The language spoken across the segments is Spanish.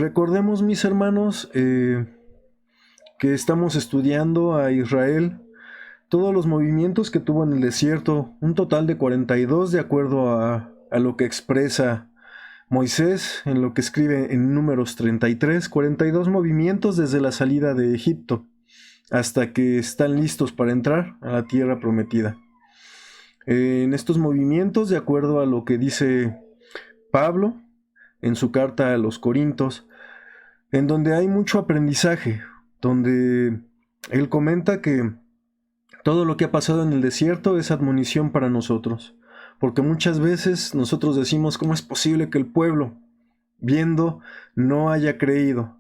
recordemos, mis hermanos, que estamos estudiando a Israel, todos los movimientos que tuvo en el desierto, un total de 42 de acuerdo a lo que expresa Moisés en lo que escribe en Números 33, 42 movimientos desde la salida de Egipto hasta que están listos para entrar a la tierra prometida. En estos movimientos, de acuerdo a lo que dice Pablo en su carta a los Corintios, en donde hay mucho aprendizaje, donde él comenta que todo lo que ha pasado en el desierto es admonición para nosotros, porque muchas veces nosotros decimos cómo es posible que el pueblo, viendo, no haya creído.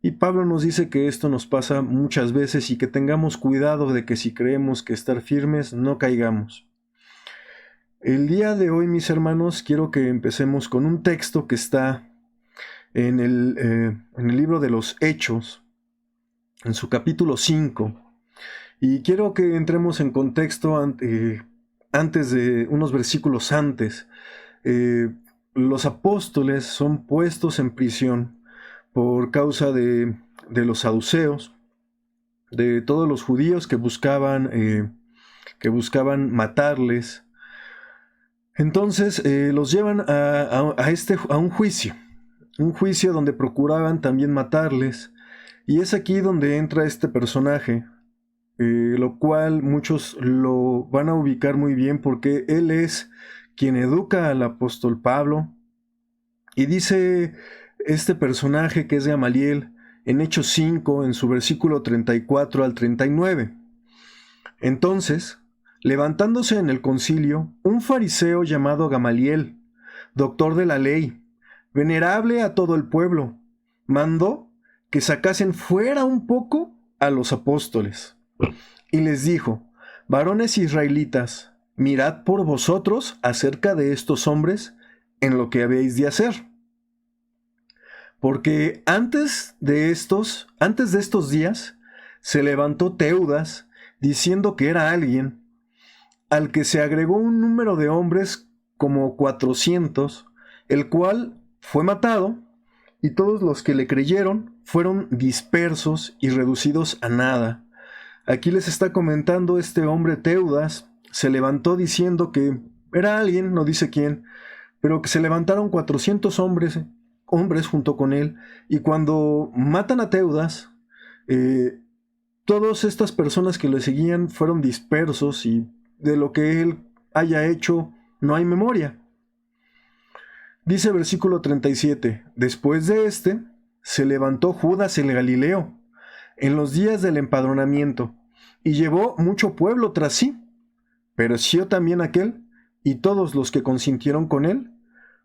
Y Pablo nos dice que esto nos pasa muchas veces y que tengamos cuidado de que si creemos que estar firmes, no caigamos. El día de hoy, mis hermanos, quiero que empecemos con un texto que está en el libro de los Hechos, en su capítulo 5. Y quiero que entremos en contexto antes de unos versículos antes. Los apóstoles son puestos en prisión por causa de los saduceos, de todos los judíos que buscaban matarles. Entonces los llevan a un juicio donde procuraban también matarles, y es aquí donde entra este personaje, lo cual muchos lo van a ubicar muy bien porque él es quien educa al apóstol Pablo, y dice este personaje que es Gamaliel en Hechos 5, en su versículo 34 al 39. Entonces, levantándose en el concilio, un fariseo llamado Gamaliel, doctor de la ley, venerable a todo el pueblo, mandó que sacasen fuera un poco a los apóstoles. Y les dijo: varones israelitas, mirad por vosotros acerca de estos hombres en lo que habéis de hacer. Porque antes de estos días se levantó Teudas, diciendo que era alguien, al que se agregó un número de hombres como 400, el cual fue matado, y todos los que le creyeron fueron dispersos y reducidos a nada. Aquí les está comentando este hombre Teudas, se levantó diciendo que era alguien, no dice quién, pero que se levantaron 400 hombres junto con él, y cuando matan a Teudas, todas estas personas que le seguían fueron dispersos, y de lo que él haya hecho no hay memoria. Dice versículo 37, después de se levantó Judas el Galileo en los días del empadronamiento, y llevó mucho pueblo tras sí. Pereció también aquel, y todos los que consintieron con él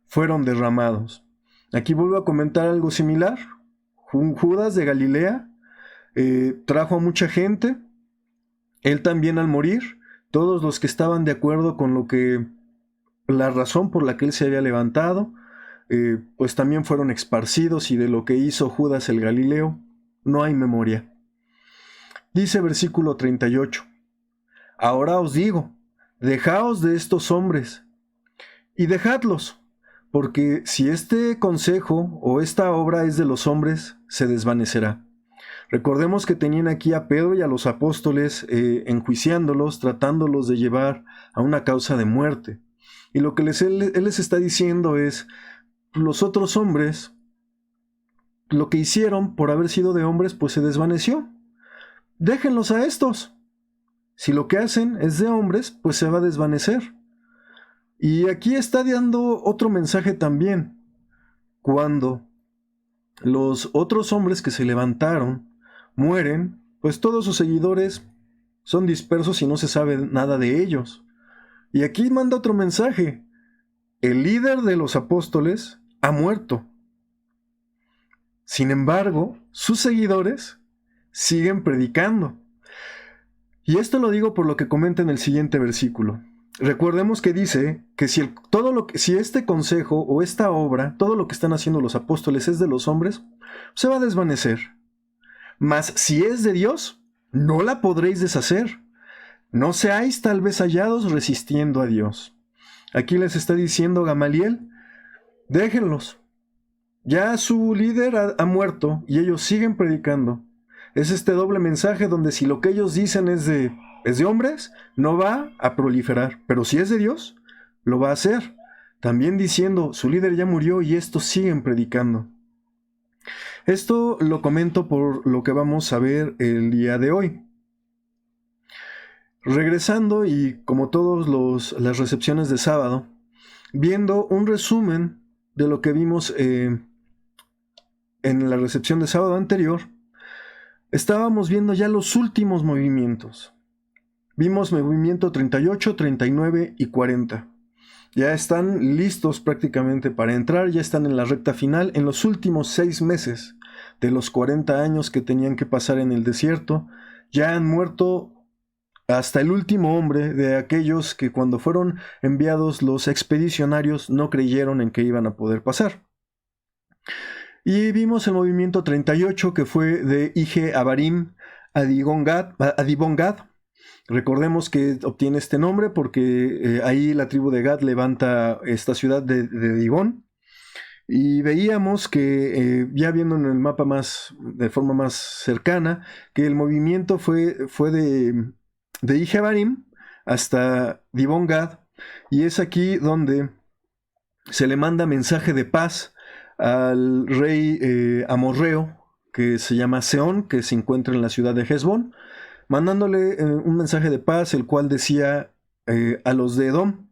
fueron derramados. Aquí vuelvo a comentar algo similar. Judas de Galilea trajo a mucha gente. Él también, al morir, todos los que estaban de acuerdo con la razón por la que él se había levantado, pues también fueron esparcidos, y de lo que hizo Judas el Galileo no hay memoria. Dice versículo 38, ahora os digo, dejaos de estos hombres, y dejadlos, porque si este consejo o esta obra es de los hombres, se desvanecerá. Recordemos que tenían aquí a Pedro y a los apóstoles enjuiciándolos, tratándolos de llevar a una causa de muerte. Y lo que él les está diciendo es: los otros hombres, lo que hicieron por haber sido de hombres, pues se desvaneció. Déjenlos a estos. Si lo que hacen es de hombres, pues se va a desvanecer. Y aquí está dando otro mensaje también. Cuando los otros hombres que se levantaron mueren, pues todos sus seguidores son dispersos y no se sabe nada de ellos. Y aquí manda otro mensaje: el líder de los apóstoles ha muerto. Sin embargo, sus seguidores siguen predicando. Y esto lo digo por lo que comenta en el siguiente versículo. Recordemos que dice que si este consejo o esta obra, todo lo que están haciendo los apóstoles es de los hombres, se va a desvanecer. Mas si es de Dios, no la podréis deshacer. No seáis tal vez hallados resistiendo a Dios. Aquí les está diciendo Gamaliel: déjenlos. Ya su líder ha muerto y ellos siguen predicando. Es este doble mensaje donde si lo que ellos dicen es de hombres, no va a proliferar, pero si es de Dios, lo va a hacer. También diciendo, su líder ya murió y estos siguen predicando. Esto lo comento por lo que vamos a ver el día de hoy. Regresando y como todas las recepciones de sábado, viendo un resumen de lo que vimos en la recepción de sábado anterior, estábamos viendo ya los últimos movimientos. Vimos movimiento 38, 39 y 40. Ya están listos prácticamente para entrar, ya están en la recta final, en los últimos 6 meses de los 40 años que tenían que pasar en el desierto. Ya han muerto hasta el último hombre de aquellos que cuando fueron enviados los expedicionarios no creyeron en que iban a poder pasar. Y vimos el movimiento 38 que fue de Ije Abarim a Dibon Gad. Recordemos que obtiene este nombre porque ahí la tribu de Gad levanta esta ciudad de Dibón. Y veíamos que, ya viendo en el mapa de forma más cercana, que el movimiento fue de Ije Abarim hasta Dibon Gad. Y es aquí donde se le manda mensaje de paz al rey amorreo, que se llama Seón, que se encuentra en la ciudad de Hesbón, mandándole un mensaje de paz, el cual decía a los de Edom,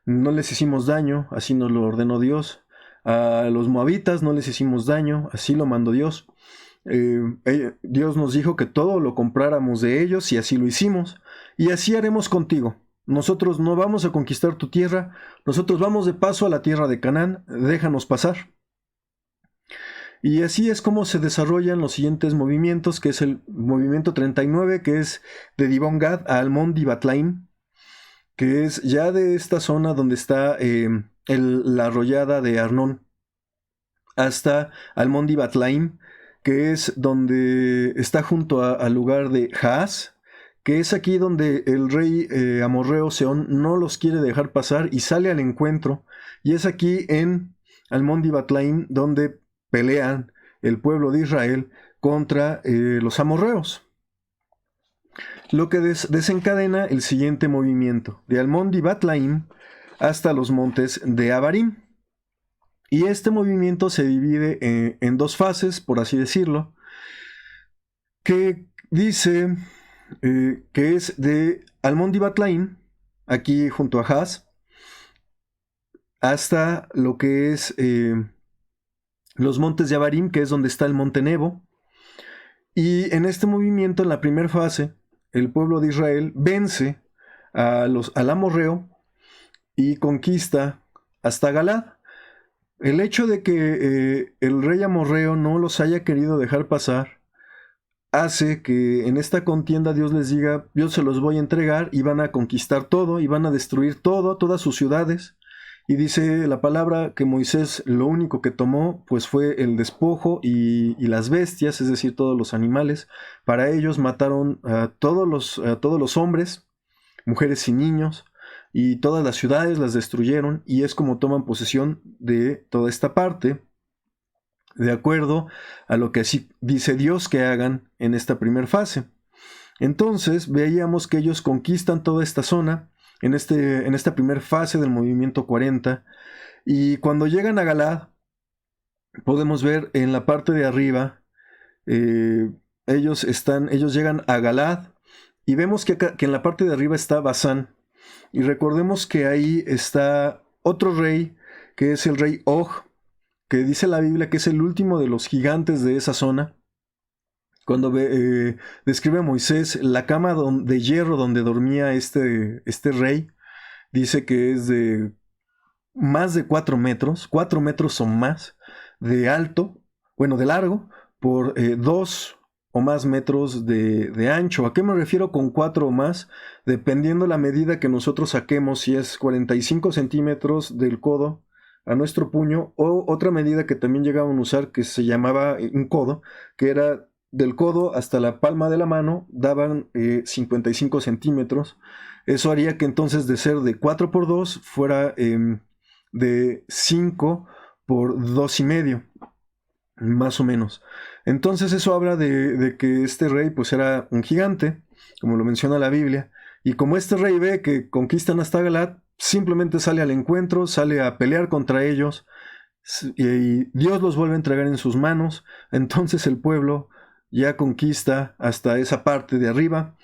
no les hicimos daño, así nos lo ordenó Dios. A los moabitas no les hicimos daño, así lo mandó Dios. Dios nos dijo que todo lo compráramos de ellos y así lo hicimos. Y así haremos contigo. Nosotros no vamos a conquistar tu tierra, nosotros vamos de paso a la tierra de Canaán, déjanos pasar. Y así es como se desarrollan los siguientes movimientos, que es el movimiento 39, que es de Dibon Gad a Almon Dibatlaim, que es ya de esta zona donde está la arroyada de Arnón, hasta Almon Dibatlaim, que es donde está junto al lugar de Jaaz, que es aquí donde el rey amorreo Seón no los quiere dejar pasar y sale al encuentro, y es aquí en Almon Dibatlaim donde pelean el pueblo de Israel contra los amorreos. Lo que desencadena el siguiente movimiento, de Almon Dibatlaim hasta los montes de Abarim. Y este movimiento se divide en dos fases, por así decirlo, que dice que es de Almon Dibatlaim, aquí junto a Jaz, hasta lo que es los montes de Abarim, que es donde está el monte Nebo. Y en este movimiento, en la primera fase, el pueblo de Israel vence al amorreo y conquista hasta Galad. El hecho de que el rey amorreo no los haya querido dejar pasar hace que en esta contienda Dios les diga, yo se los voy a entregar y van a conquistar todo y van a destruir todo, todas sus ciudades. Y dice la palabra que Moisés lo único que tomó pues fue el despojo y las bestias, es decir, todos los animales. Para ellos mataron a todos los hombres, mujeres y niños, y todas las ciudades las destruyeron, y es como toman posesión de toda esta parte, de acuerdo a lo que así dice Dios que hagan en esta primera fase. Entonces veíamos que ellos conquistan toda esta zona en esta primera fase del movimiento 40, y cuando llegan a Galad podemos ver en la parte de arriba ellos llegan a Galad y vemos que en la parte de arriba está Basán, y recordemos que ahí está otro rey que es el rey Og, que dice la Biblia que es el último de los gigantes de esa zona. Cuando describe a Moisés la cama de hierro donde dormía este rey, dice que es de más de 4 metros o más de alto, de largo, por 2 o más metros de ancho. ¿A qué me refiero con 4 o más? Dependiendo la medida que nosotros saquemos, si es 45 centímetros del codo a nuestro puño, o otra medida que también llegaban a usar que se llamaba un codo, que era del codo hasta la palma de la mano, daban 55 centímetros. Eso haría que entonces de ser de 4 por 2 fuera de 5 por 2,5. más o menos. Entonces eso habla de que este rey pues era un gigante, como lo menciona la Biblia, y como este rey ve que conquistan hasta Galat, simplemente sale al encuentro, sale a pelear contra ellos, y Dios los vuelve a entregar en sus manos. Entonces el pueblo ya conquista hasta esa parte de arriba,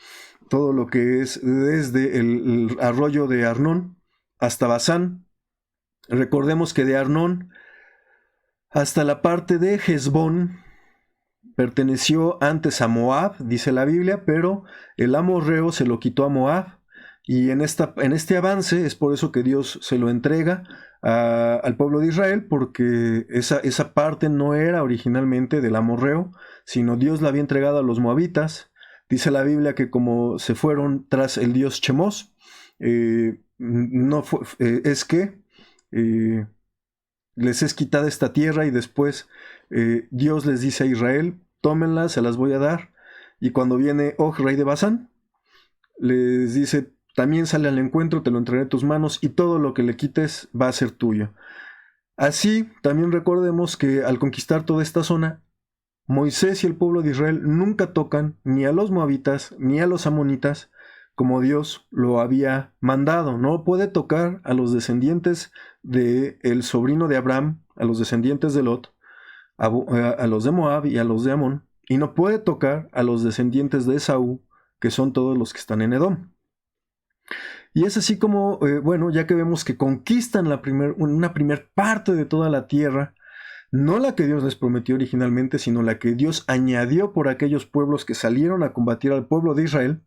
todo lo que es desde el arroyo de Arnón hasta Basán. Recordemos que de Arnón hasta la parte de Hesbón perteneció antes a Moab, dice la Biblia, pero el amorreo se lo quitó a Moab, y en este avance es por eso que Dios se lo entrega al pueblo de Israel, porque esa parte no era originalmente del amorreo, sino Dios la había entregado a los moabitas. Dice la Biblia que como se fueron tras el dios Chemos, no fue, es que les es quitada esta tierra, y después Dios les dice a Israel, tómenla, se las voy a dar. Y cuando viene Og, rey de Basán, les dice, también sale al encuentro, te lo entregaré en tus manos, y todo lo que le quites va a ser tuyo. Así, también recordemos que al conquistar toda esta zona, Moisés y el pueblo de Israel nunca tocan ni a los moabitas ni a los amonitas, como Dios lo había mandado. No puede tocar a los descendientes del sobrino de Abraham, a los descendientes de Lot, a los de Moab y a los de Amón, y no puede tocar a los descendientes de Esaú, que son todos los que están en Edom. Y es así como, bueno, ya que vemos que conquistan una primer parte de toda la tierra, no la que Dios les prometió originalmente, sino la que Dios añadió por aquellos pueblos que salieron a combatir al pueblo de Israel.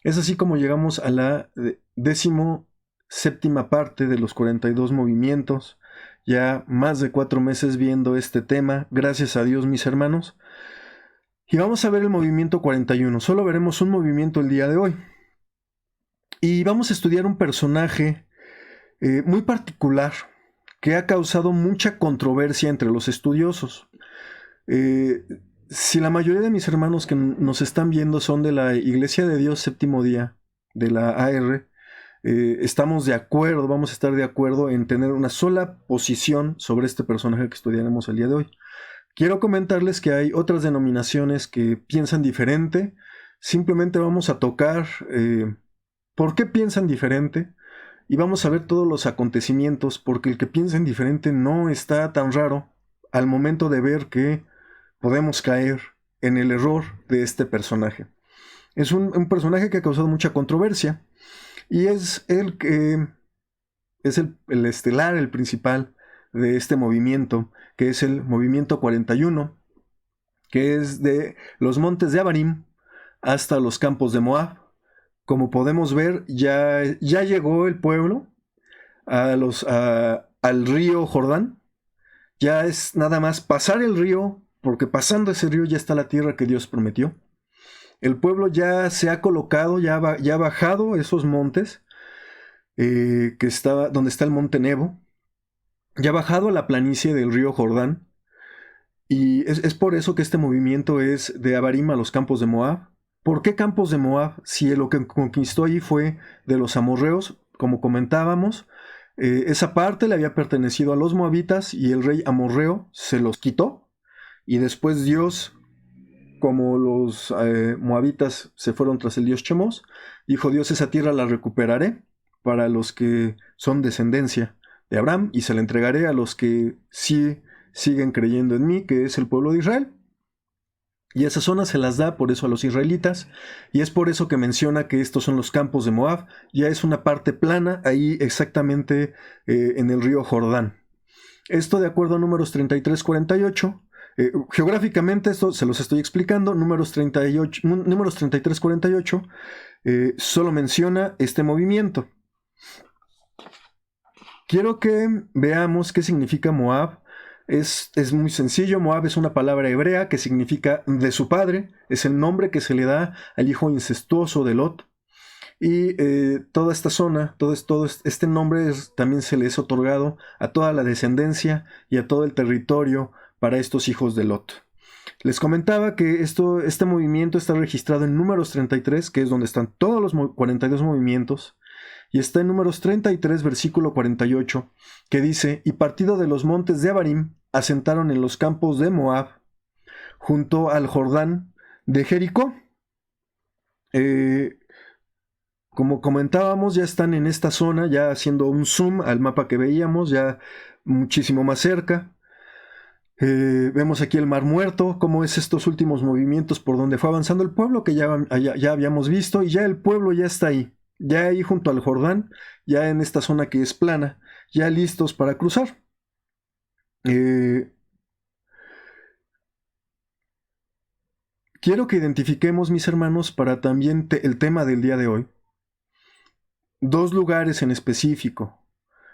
Es así como llegamos a la 17ª parte de los 42 movimientos. Ya más de 4 meses viendo este tema, gracias a Dios, mis hermanos. Y vamos a ver el movimiento 41. Solo veremos un movimiento el día de hoy. Y vamos a estudiar un personaje muy particular que ha causado mucha controversia entre los estudiosos. Si la mayoría de mis hermanos que nos están viendo son de la Iglesia de Dios Séptimo Día, de la AR, estamos de acuerdo, vamos a estar de acuerdo en tener una sola posición sobre este personaje que estudiaremos el día de hoy. Quiero comentarles que hay otras denominaciones que piensan diferente. Simplemente vamos a tocar por qué piensan diferente, y vamos a ver todos los acontecimientos, porque el que piensen diferente no está tan raro al momento de ver que podemos caer en el error de este personaje. Es un personaje que ha causado mucha controversia, y es el que es el estelar, el principal de este movimiento, que es el movimiento 41, que es de los montes de Abarim hasta los campos de Moab. Como podemos ver, ya llegó el pueblo al río Jordán. Ya es nada más pasar el río, porque pasando ese río ya está la tierra que Dios prometió. El pueblo ya se ha colocado, ya ha bajado esos montes, donde está el monte Nebo, ya ha bajado a la planicie del río Jordán, y es por eso que este movimiento es de Abarim a los campos de Moab. ¿Por qué campos de Moab? Si lo que conquistó allí fue de los amorreos, como comentábamos, esa parte le había pertenecido a los moabitas, y el rey amorreo se los quitó, y después Dios, como los moabitas se fueron tras el dios Chemos, dijo Dios, esa tierra la recuperaré para los que son descendencia de Abraham, y se la entregaré a los que sí siguen creyendo en mí, que es el pueblo de Israel. Y esa zona se las da por eso a los israelitas, y es por eso que menciona que estos son los campos de Moab. Ya es una parte plana, ahí exactamente en el río Jordán. Esto de acuerdo a Números 33-48. Geográficamente esto se los estoy explicando. Números 33-48 solo menciona este movimiento. Quiero que veamos qué significa Moab. Es muy sencillo. Moab es una palabra hebrea que significa de su padre. Es el nombre que se le da al hijo incestuoso de Lot. Y toda esta zona, todo este nombre también se le es otorgado a toda la descendencia y a todo el territorio para estos hijos de Lot. Les comentaba que este movimiento está registrado en Números 33, que es donde están todos los 42 movimientos. Y está en Números 33, versículo 48, que dice, y partido de los montes de Abarim, asentaron en los campos de Moab, junto al Jordán de Jericó. Como comentábamos, ya están en esta zona, ya haciendo un zoom al mapa que veíamos, ya muchísimo más cerca. Vemos aquí el Mar Muerto, cómo es estos últimos movimientos por donde fue avanzando el pueblo, que ya habíamos visto, y ya el pueblo ya está ya ahí junto al Jordán, ya en esta zona que es plana, ya listos para cruzar. Quiero que identifiquemos, mis hermanos, para también el tema del día de hoy, dos lugares en específico.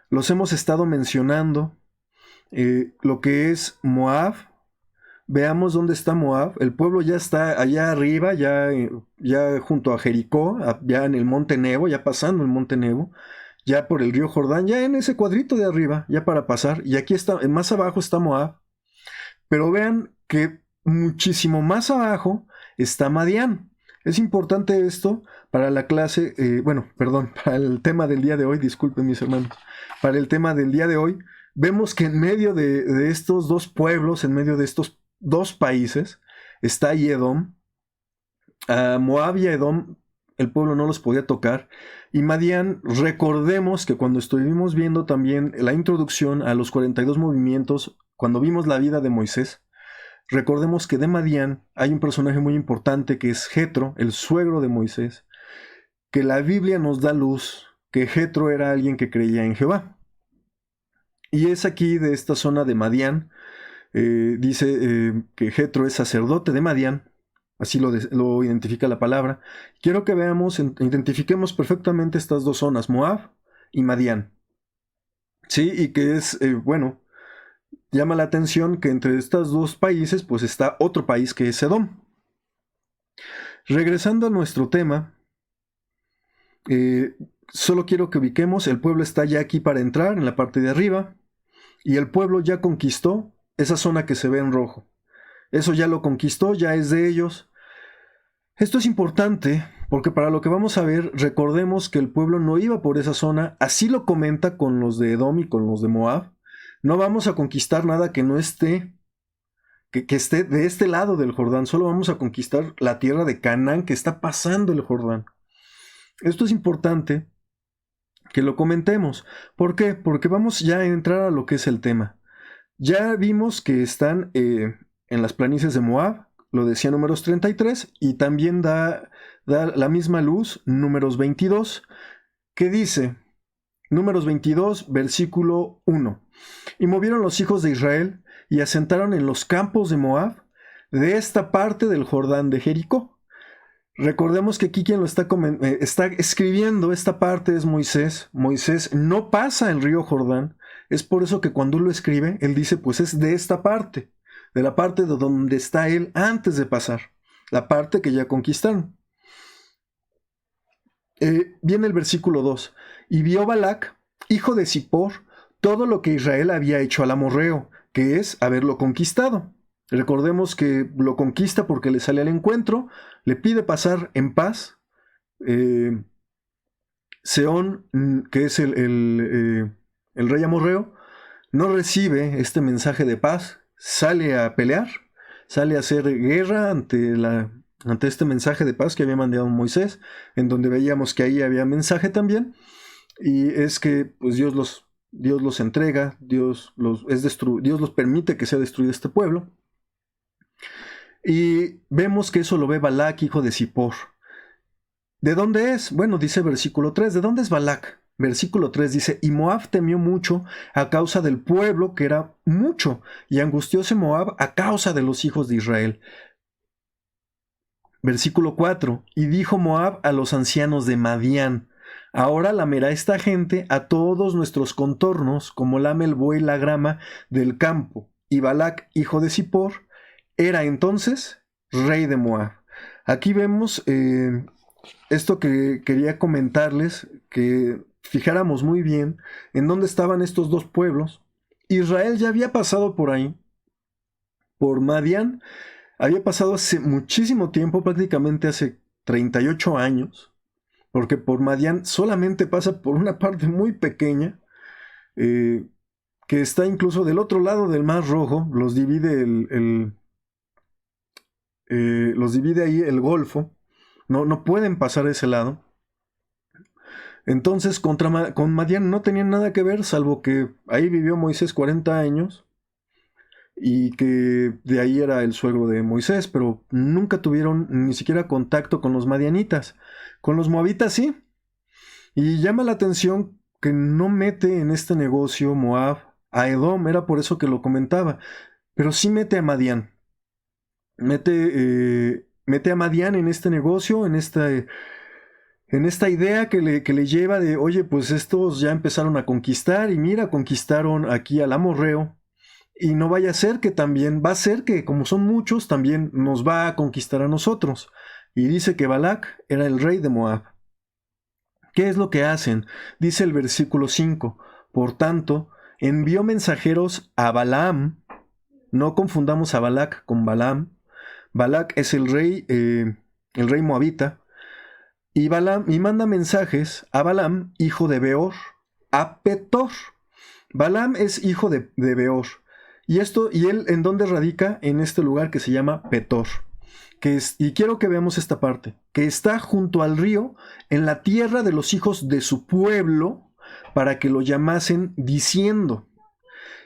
Los hemos estado mencionando, lo que es Moab. Veamos dónde está Moab. El pueblo ya está allá arriba, ya junto a Jericó, ya en el Monte Nebo, ya pasando el Monte Nebo, ya por el río Jordán, ya en ese cuadrito de arriba, ya para pasar. Y aquí está, más abajo está Moab. Pero vean que muchísimo más abajo está Madián. Es importante esto para la clase, para el tema del día de hoy, disculpen mis hermanos, para el tema del día de hoy, vemos que en medio de estos dos pueblos, en medio de estos dos países, está Edom. A Moab y a Edom el pueblo no los podía tocar. Y Madián, recordemos que cuando estuvimos viendo también la introducción a los 42 movimientos, cuando vimos la vida de Moisés, recordemos que de Madián hay un personaje muy importante que es Jetro, el suegro de Moisés, que la Biblia nos da luz, que Jetro era alguien que creía en Jehová. Y es aquí de esta zona de Madián, dice que Jetro es sacerdote de Madián, así lo identifica la palabra. Quiero que veamos, identifiquemos perfectamente estas dos zonas, Moab y Madián. Sí, y que es, llama la atención que entre estos dos países pues está otro país que es Edom. Regresando a nuestro tema, solo quiero que ubiquemos, el pueblo está ya aquí para entrar en la parte de arriba y el pueblo ya conquistó esa zona que se ve en rojo. Eso ya lo conquistó, ya es de ellos. Esto es importante porque para lo que vamos a ver, recordemos que el pueblo no iba por esa zona, así lo comenta con los de Edom y con los de Moab. No vamos a conquistar nada que no esté, que esté de este lado del Jordán, solo vamos a conquistar la tierra de Canaán que está pasando el Jordán. Esto es importante que lo comentemos. ¿Por qué? Porque vamos ya a entrar a lo que es el tema. Ya vimos que están en las planicies de Moab, lo decía Números 33, y también da la misma luz, Números 22, que dice, Números 22, versículo 1. Y movieron los hijos de Israel y asentaron en los campos de Moab, de esta parte del Jordán de Jericó. Recordemos que aquí quien lo está escribiendo esta parte es Moisés. Moisés no pasa el río Jordán. Es por eso que cuando lo escribe, él dice, pues es de esta parte, de la parte de donde está él antes de pasar, la parte que ya conquistaron. Viene el versículo 2. Y vio Balac, hijo de Zippor, todo lo que Israel había hecho al amorreo, que es haberlo conquistado. Recordemos que lo conquista porque le sale al encuentro, le pide pasar en paz. Seón, que es el rey amorreo, no recibe este mensaje de paz, sale a pelear, sale a hacer guerra ante este mensaje de paz que había mandado Moisés, en donde veíamos que ahí había mensaje también, y es que pues Dios los entrega, Dios los permite que sea destruido este pueblo. Y vemos que eso lo ve Balac, hijo de Zippor. ¿De dónde es? Bueno, dice versículo 3, ¿de dónde es Balac? Versículo 3 dice, y Moab temió mucho a causa del pueblo, que era mucho, y angustióse Moab a causa de los hijos de Israel. Versículo 4, y dijo Moab a los ancianos de Madián, ahora lamerá esta gente a todos nuestros contornos, como lame el buey la grama del campo. Y Balac, hijo de Zippor, era entonces rey de Moab. Aquí vemos esto que quería comentarles, que fijáramos muy bien en dónde estaban estos dos pueblos. Israel ya había pasado por ahí, por Madián, había pasado hace muchísimo tiempo, prácticamente hace 38 años, porque por Madián solamente pasa por una parte muy pequeña, que que está incluso del otro lado del Mar Rojo, los divide los divide ahí el Golfo, no pueden pasar a ese lado. Entonces con Madián no tenían nada que ver, salvo que ahí vivió Moisés 40 años y que de ahí era el suegro de Moisés, pero nunca tuvieron ni siquiera contacto con los madianitas. Con los moabitas sí, y llama la atención que no mete en este negocio Moab a Edom, era por eso que lo comentaba, pero sí mete a Madián. Mete a Madián en este negocio, en esta idea que le lleva de, oye, pues estos ya empezaron a conquistar y mira, conquistaron aquí al amorreo y no vaya a ser que también, va a ser que como son muchos, también nos va a conquistar a nosotros. Y dice que Balac era el rey de Moab. ¿Qué es lo que hacen? Dice el versículo 5, por tanto, envió mensajeros a Balaam, no confundamos a Balac con Balaam. Balac es el rey moabita, y manda mensajes a Balaam, hijo de Beor, a Petor. Balaam es hijo de Beor. Y él, ¿en dónde radica? En este lugar que se llama Petor. Y quiero que veamos esta parte, que está junto al río, en la tierra de los hijos de su pueblo, para que lo llamasen diciendo.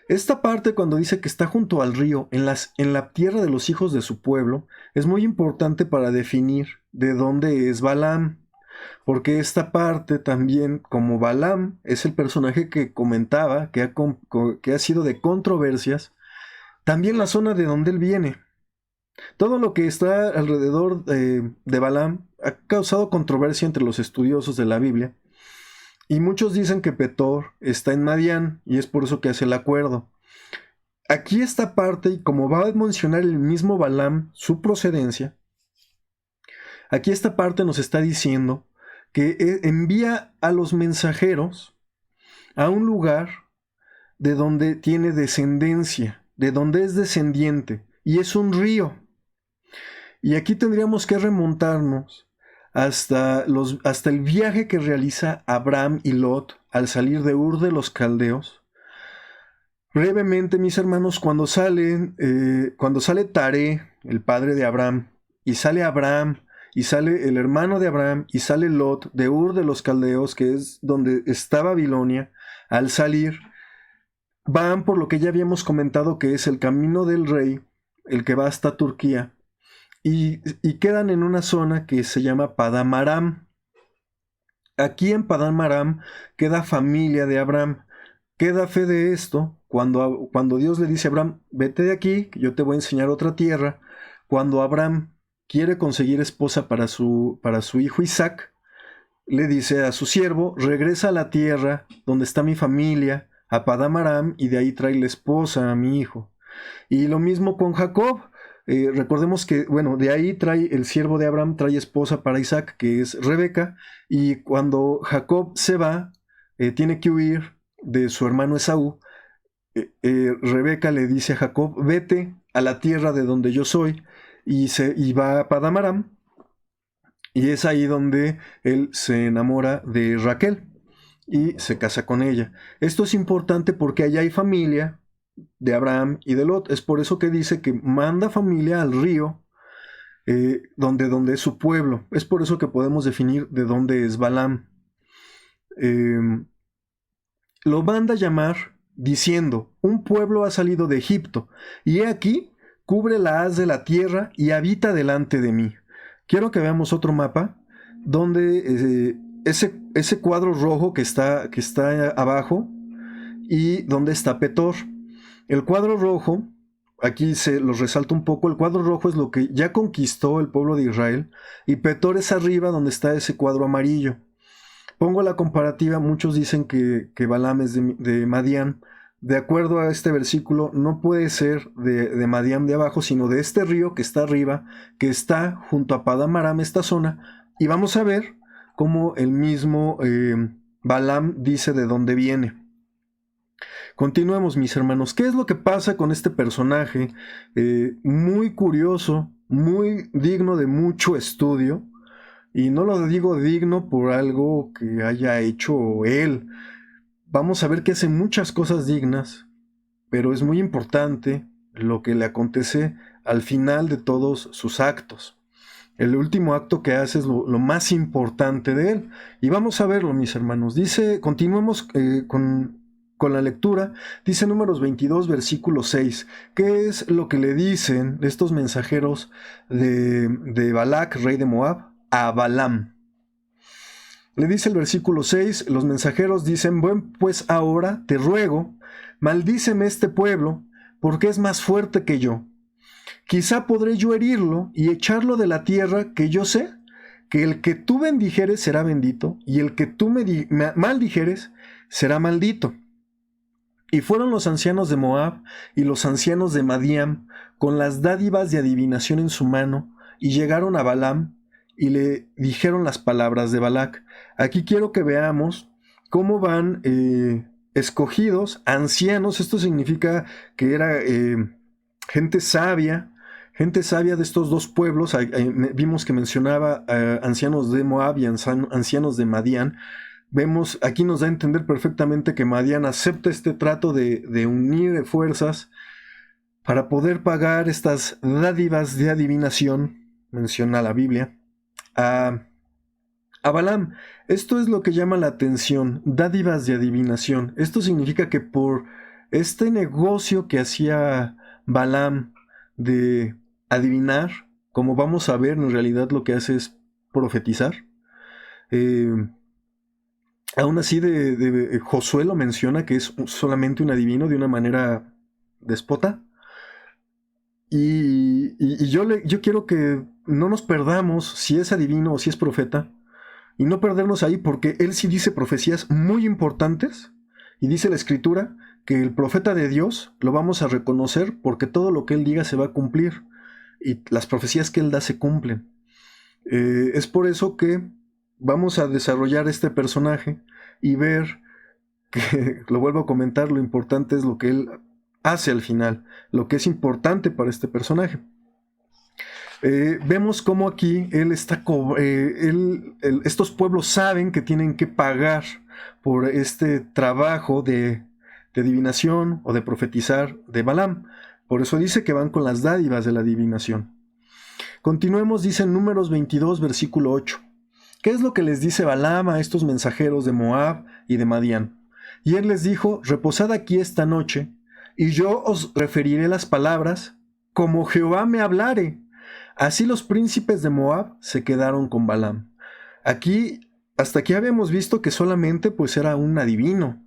Esta parte, cuando dice que está junto al río, en la tierra de los hijos de su pueblo, es muy importante para definir de dónde es Balaam. Porque esta parte también, como Balaam es el personaje que comentaba, que ha sido de controversias, también la zona de donde él viene. Todo lo que está alrededor de Balaam ha causado controversia entre los estudiosos de la Biblia. Y muchos dicen que Petor está en Madián y es por eso que hace el acuerdo. Aquí esta parte, y como va a mencionar el mismo Balaam su procedencia, aquí esta parte nos está diciendo que envía a los mensajeros a un lugar de donde tiene descendencia, de donde es descendiente, y es un río. Y aquí tendríamos que remontarnos hasta el viaje que realiza Abraham y Lot al salir de Ur de los Caldeos. Brevemente, mis hermanos, cuando sale Taré, el padre de Abraham, y sale Abraham, y sale el hermano de Abraham, y sale Lot de Ur de los Caldeos, que es donde está Babilonia, al salir, van por lo que ya habíamos comentado que es el camino del rey, el que va hasta Turquía, y quedan en una zona que se llama Padam Aram. Aquí en Padam Aram queda familia de Abraham. Queda fe de esto cuando Dios le dice a Abraham, vete de aquí, que yo te voy a enseñar otra tierra. Cuando Abraham quiere conseguir esposa para su hijo Isaac, le dice a su siervo, regresa a la tierra donde está mi familia, a Padam Aram, y de ahí trae la esposa a mi hijo. Y lo mismo con Jacob. Recordemos que, bueno, de ahí trae el siervo de Abraham, trae esposa para Isaac, que es Rebeca, y cuando Jacob se va, tiene que huir de su hermano Esaú. Rebeca le dice a Jacob, vete a la tierra de donde yo soy, y va a Padam Aram, y es ahí donde él se enamora de Raquel y se casa con ella. Esto es importante porque allá hay familia de Abraham y de Lot. Es por eso que dice que manda familia al río, donde es su pueblo. Es por eso que podemos definir de dónde es Balaam. Lo manda llamar diciendo, un pueblo ha salido de Egipto, y he aquí, cubre la haz de la tierra y habita delante de mí. Quiero que veamos otro mapa, donde ese cuadro rojo que está abajo, y donde está Petor. El cuadro rojo, aquí se los resalto un poco, el cuadro rojo es lo que ya conquistó el pueblo de Israel, y Petor es arriba donde está ese cuadro amarillo. Pongo la comparativa, muchos dicen que Balaam es de Madián. De acuerdo a este versículo, no puede ser de Madián de abajo, sino de este río que está arriba, que está junto a Padam Aram, esta zona, y vamos a ver cómo el mismo Balaam dice de dónde viene. Continuemos, mis hermanos. ¿Qué es lo que pasa con este personaje? Muy curioso, muy digno de mucho estudio. Y no lo digo digno por algo que haya hecho él. Vamos a ver que hace muchas cosas dignas, pero es muy importante lo que le acontece al final de todos sus actos. El último acto que hace es lo más importante de él. Y vamos a verlo, mis hermanos. Continuemos con la lectura. Dice Números 22, versículo 6. ¿Qué es lo que le dicen estos mensajeros de Balac, rey de Moab, a Balaam? Le dice el versículo 6, los mensajeros dicen: bueno, pues ahora te ruego, maldíceme este pueblo, porque es más fuerte que yo. Quizá podré yo herirlo y echarlo de la tierra, que yo sé que el que tú bendijeres será bendito, y el que tú maldijeres será maldito. Y fueron los ancianos de Moab y los ancianos de Madián con las dádivas de adivinación en su mano, y llegaron a Balaam y le dijeron las palabras de Balac. Aquí quiero que veamos cómo van escogidos ancianos. Esto significa que era gente sabia de estos dos pueblos. Vimos que mencionaba ancianos de Moab y ancianos de Madián. Vemos, aquí nos da a entender perfectamente que Madián acepta este trato de unir fuerzas para poder pagar estas dádivas de adivinación, menciona la Biblia, a Balaam. Esto es lo que llama la atención, dádivas de adivinación. Esto significa que por este negocio que hacía Balaam de adivinar, como vamos a ver, en realidad lo que hace es profetizar. Aún así, Josué lo menciona, que es solamente un adivino de una manera despota. Y yo quiero que no nos perdamos si es adivino o si es profeta, y no perdernos ahí, porque él sí dice profecías muy importantes, y dice la Escritura que el profeta de Dios lo vamos a reconocer porque todo lo que él diga se va a cumplir, y las profecías que él da se cumplen. Es por eso que vamos a desarrollar este personaje y ver que, lo vuelvo a comentar, lo importante es lo que él hace al final, lo que es importante para este personaje. Vemos cómo aquí estos pueblos saben que tienen que pagar por este trabajo de adivinación o de profetizar de Balaam. Por eso dice que van con las dádivas de la adivinación. Continuemos, dice en Números 22, versículo 8. ¿Qué es lo que les dice Balaam a estos mensajeros de Moab y de Madián? Y él les dijo: reposad aquí esta noche, y yo os referiré las palabras como Jehová me hablare. Así los príncipes de Moab se quedaron con Balaam. Hasta aquí habíamos visto que solamente pues era un adivino,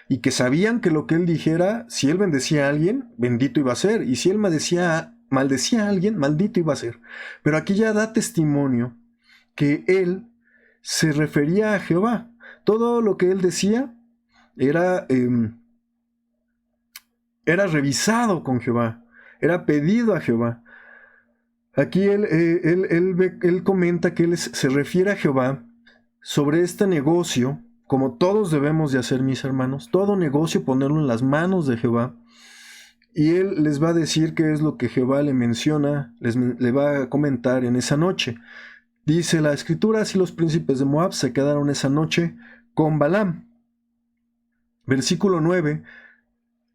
y que sabían que lo que él dijera, si él bendecía a alguien, bendito iba a ser, y si él maldecía a alguien, maldito iba a ser. Pero aquí ya da testimonio que él se refería a Jehová. Todo lo que él decía era revisado con Jehová, era pedido a Jehová. Aquí él comenta que él se refiere a Jehová sobre este negocio, como todos debemos de hacer, mis hermanos, todo negocio ponerlo en las manos de Jehová. Y él les va a decir qué es lo que Jehová le menciona, le va a comentar en esa noche. Dice la Escritura: así los príncipes de Moab se quedaron esa noche con Balaam. Versículo 9,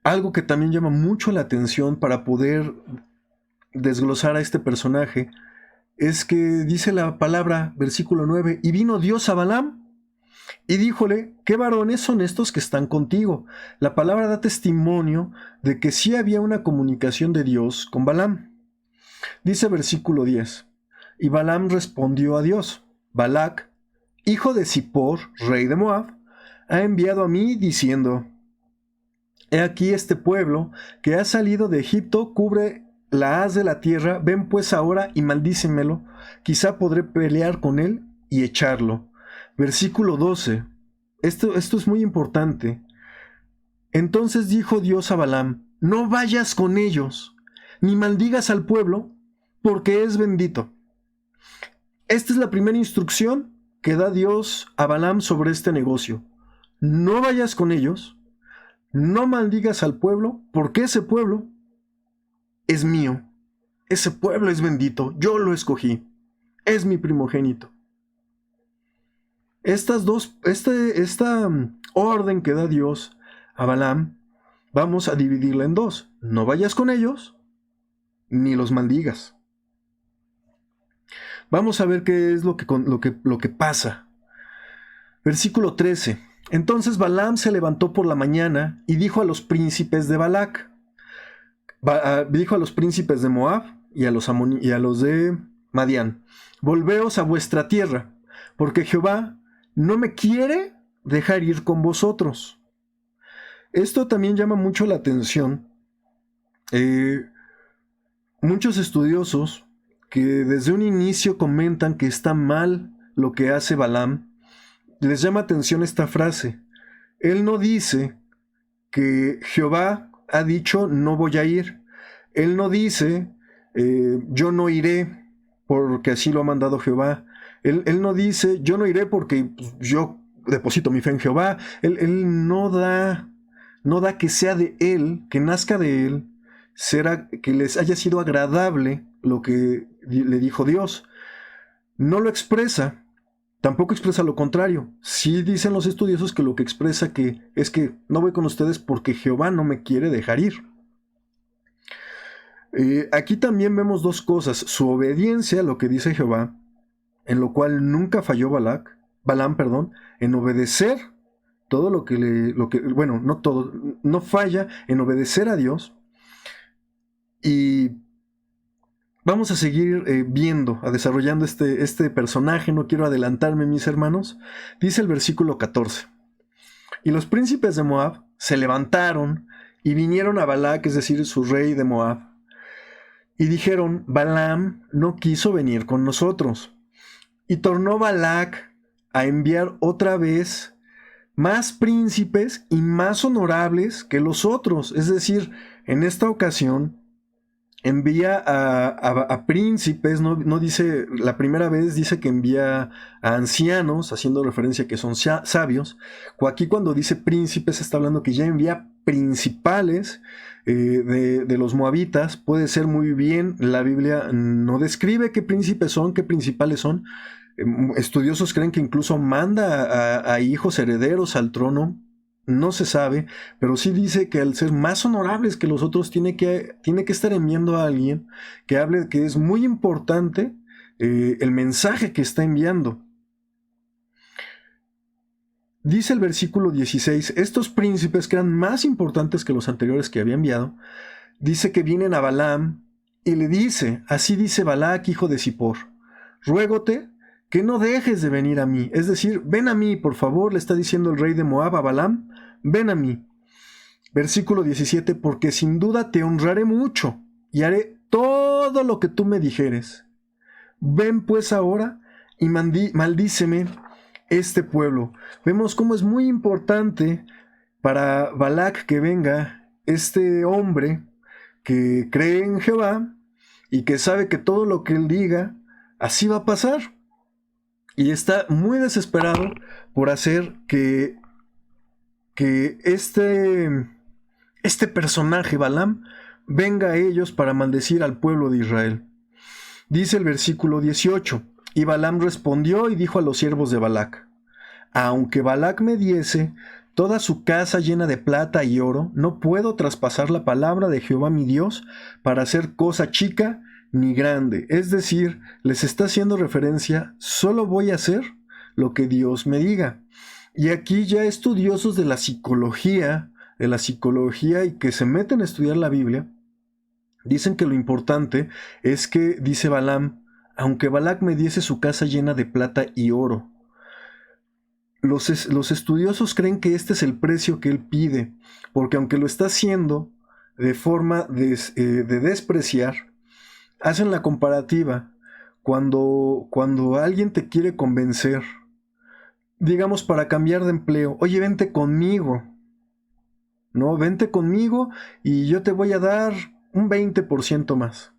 algo que también llama mucho la atención para poder desglosar a este personaje, es que dice la palabra, versículo 9, y vino Dios a Balaam y díjole: ¿qué varones son estos que están contigo? La palabra da testimonio de que sí había una comunicación de Dios con Balaam. Dice versículo 10, y Balaam respondió a Dios: Balac, hijo de Zippor, rey de Moab, ha enviado a mí diciendo: he aquí este pueblo que ha salido de Egipto cubre la haz de la tierra, ven pues ahora y maldícemelo, quizá podré pelear con él y echarlo. Versículo 12, esto es muy importante. Entonces dijo Dios a Balaam: no vayas con ellos, ni maldigas al pueblo, porque es bendito. Esta es la primera instrucción que da Dios a Balaam sobre este negocio. No vayas con ellos, no maldigas al pueblo, porque ese pueblo es mío. Ese pueblo es bendito, yo lo escogí, es mi primogénito. Esta orden que da Dios a Balaam vamos a dividirla en dos. No vayas con ellos, ni los maldigas. Vamos a ver qué es lo que pasa. Versículo 13. Entonces Balaam se levantó por la mañana y dijo a los príncipes de Balac, dijo a los príncipes de Moab y a los de Madián: volveos a vuestra tierra, porque Jehová no me quiere dejar ir con vosotros. Esto también llama mucho la atención. Muchos estudiosos que desde un inicio comentan que está mal lo que hace Balaam, les llama atención esta frase. Él no dice que Jehová ha dicho no voy a ir. Él no dice yo no iré porque así lo ha mandado Jehová. Él no dice yo no iré porque yo deposito mi fe en Jehová. Él no da que sea de él, que nazca de él, que les haya sido agradable lo que le dijo Dios. No lo expresa. Tampoco expresa lo contrario. Sí dicen los estudiosos que lo que expresa es que no voy con ustedes porque Jehová no me quiere dejar ir. Aquí también vemos dos cosas. Su obediencia a lo que dice Jehová, en lo cual nunca falló Balaam, en obedecer todo no falla en obedecer a Dios. Y vamos a seguir desarrollando este personaje. No quiero adelantarme, mis hermanos. Dice el versículo 14. Y los príncipes de Moab se levantaron y vinieron a Balac, es decir, su rey de Moab, y dijeron: Balaam no quiso venir con nosotros. Y tornó Balac a enviar otra vez más príncipes y más honorables que los otros. Es decir, en esta ocasión envía a príncipes, no dice, la primera vez dice que envía a ancianos, haciendo referencia a que son sabios. Aquí cuando dice príncipes está hablando que ya envía principales de los moabitas. Puede ser muy bien, la Biblia no describe qué príncipes son, qué principales son. Estudiosos creen que incluso manda a hijos herederos al trono. No se sabe, pero sí dice que al ser más honorables que los otros tiene que estar enviando a alguien que hable, que es muy importante el mensaje que está enviando. Dice el versículo 16, estos príncipes que eran más importantes que los anteriores que había enviado, dice que vienen a Balaam y le dice: así dice Balac, hijo de Zippor, ruégote que no dejes de venir a mí. Es decir, ven a mí, por favor, le está diciendo el rey de Moab a Balaam, ven a mí. Versículo 17, porque sin duda te honraré mucho y haré todo lo que tú me dijeres. Ven pues ahora y maldíceme este pueblo. Vemos cómo es muy importante para Balac que venga este hombre que cree en Jehová y que sabe que todo lo que él diga, así va a pasar. Y está muy desesperado por hacer que este personaje, Balaam, venga a ellos para maldecir al pueblo de Israel. Dice el versículo 18, y Balaam respondió y dijo a los siervos de Balac: aunque Balac me diese toda su casa llena de plata y oro, no puedo traspasar la palabra de Jehová mi Dios para hacer cosa chica ni grande. Es decir, les está haciendo referencia: solo voy a hacer lo que Dios me diga. Y aquí ya estudiosos de la psicología y que se meten a estudiar la Biblia, dicen que lo importante es que, dice Balaam, aunque Balac me diese su casa llena de plata y oro. Los estudiosos creen que este es el precio que él pide, porque aunque lo está haciendo de forma de despreciar, hacen la comparativa. Cuando alguien te quiere convencer, digamos para cambiar de empleo: oye, vente conmigo, ¿no? Vente conmigo y yo te voy a dar un 20% más.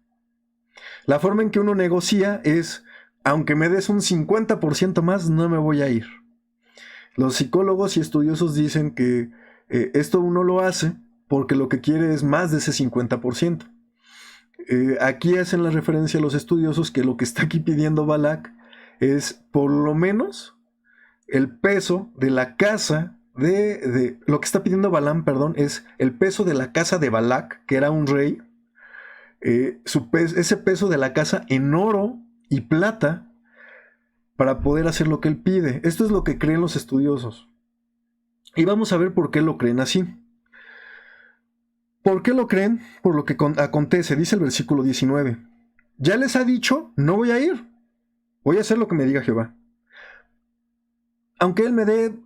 La forma en que uno negocia es: aunque me des un 50% más, no me voy a ir. Los psicólogos y estudiosos dicen que esto uno lo hace porque lo que quiere es más de ese 50%. Aquí hacen la referencia a los estudiosos que lo que está aquí pidiendo Balac es por lo menos el peso de la casa lo que está pidiendo Balaam, perdón, es el peso de la casa de Balac, que era un rey, ese peso de la casa en oro y plata para poder hacer lo que él pide. Esto es lo que creen los estudiosos. Y vamos a ver por qué lo creen así. ¿Por qué lo creen? Por lo que acontece, dice el versículo 19. Ya les ha dicho, no voy a ir. Voy a hacer lo que me diga Jehová. Aunque él me dé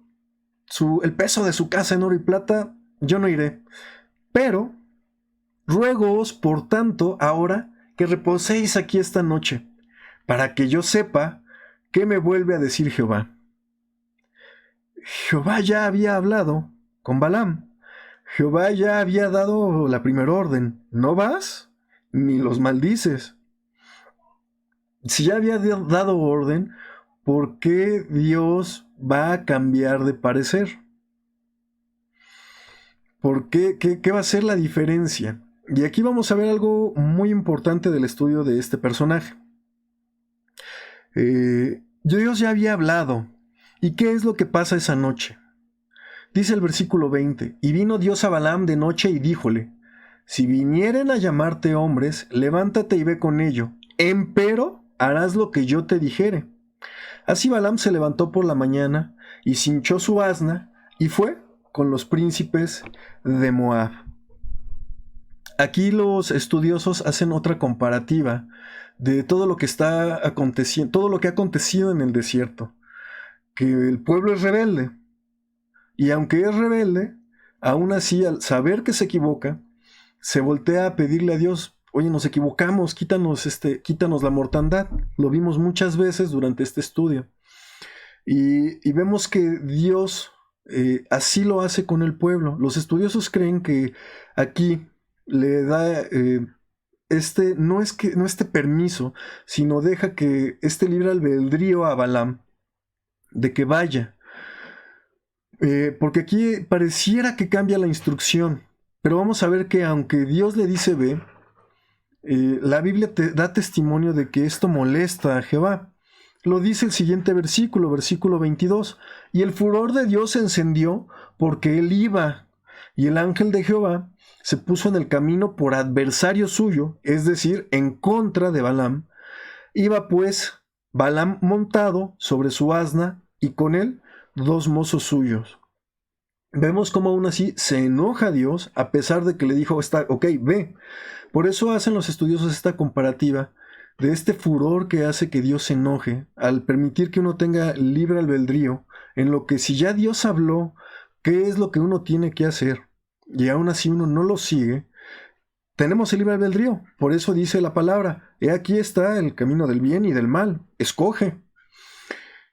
el peso de su casa en oro y plata, yo no iré. Pero ruégoos, por tanto, ahora que reposéis aquí esta noche, para que yo sepa qué me vuelve a decir Jehová. Jehová ya había hablado con Balaam. Jehová ya había dado la primera orden. No vas, ni los maldices. Si ya había dado orden, ¿por qué Dios va a cambiar de parecer? ¿Por qué? ¿Qué va a ser la diferencia? Y aquí vamos a ver algo muy importante del estudio de este personaje. Dios ya había hablado. ¿Y qué es lo que pasa esa noche? Dice el versículo 20, y vino Dios a Balaam de noche y díjole, si vinieren a llamarte hombres, levántate y ve con ello, empero harás lo que yo te dijere. Así Balaam se levantó por la mañana y cinchó su asna y fue con los príncipes de Moab. Aquí los estudiosos hacen otra comparativa de todo lo que está aconteciendo, todo lo que ha acontecido en el desierto, que el pueblo es rebelde. Y aunque es rebelde, aún así, al saber que se equivoca, se voltea a pedirle a Dios, oye, nos equivocamos, quítanos la mortandad. Lo vimos muchas veces durante este estudio. Y vemos que Dios así lo hace con el pueblo. Los estudiosos creen que aquí le da no este permiso, sino deja que este libre albedrío a Balaam de que vaya. Porque aquí pareciera que cambia la instrucción, pero vamos a ver que aunque Dios le dice ve, la Biblia te da testimonio de que esto molesta a Jehová. Lo dice el siguiente versículo 22, y el furor de Dios se encendió porque él iba, y el ángel de Jehová se puso en el camino por adversario suyo, es decir, en contra de Balaam. Iba pues Balaam montado sobre su asna, y con él 2 mozos suyos. Vemos cómo aún así se enoja Dios a pesar de que le dijo, ok, ve. Por eso hacen los estudiosos esta comparativa de este furor que hace que Dios se enoje al permitir que uno tenga libre albedrío en lo que si ya Dios habló, ¿qué es lo que uno tiene que hacer? Y aún así uno no lo sigue. Tenemos el libre albedrío, por eso dice la palabra, he aquí está el camino del bien y del mal, escoge.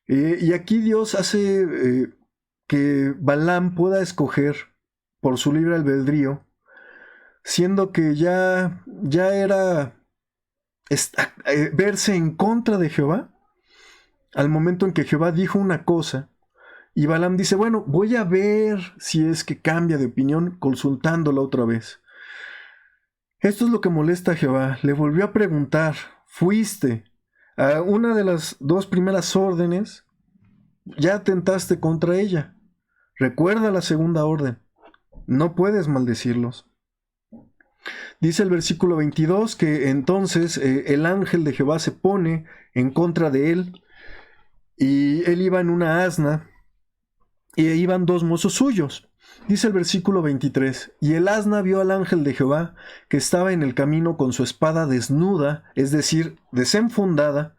Y aquí Dios hace que Balaam pueda escoger por su libre albedrío, siendo que ya era verse en contra de Jehová, al momento en que Jehová dijo una cosa, y Balaam dice, bueno, voy a ver si es que cambia de opinión consultándola otra vez. Esto es lo que molesta a Jehová. Le volvió a preguntar, ¿fuiste a una de las 2 primeras órdenes? Ya atentaste contra ella. Recuerda la segunda orden. No puedes maldecirlos. Dice el versículo 22 que entonces el ángel de Jehová se pone en contra de él, y él iba en una asna y iban 2 mozos suyos. Dice el versículo 23, y el asna vio al ángel de Jehová que estaba en el camino con su espada desnuda, es decir, desenfundada,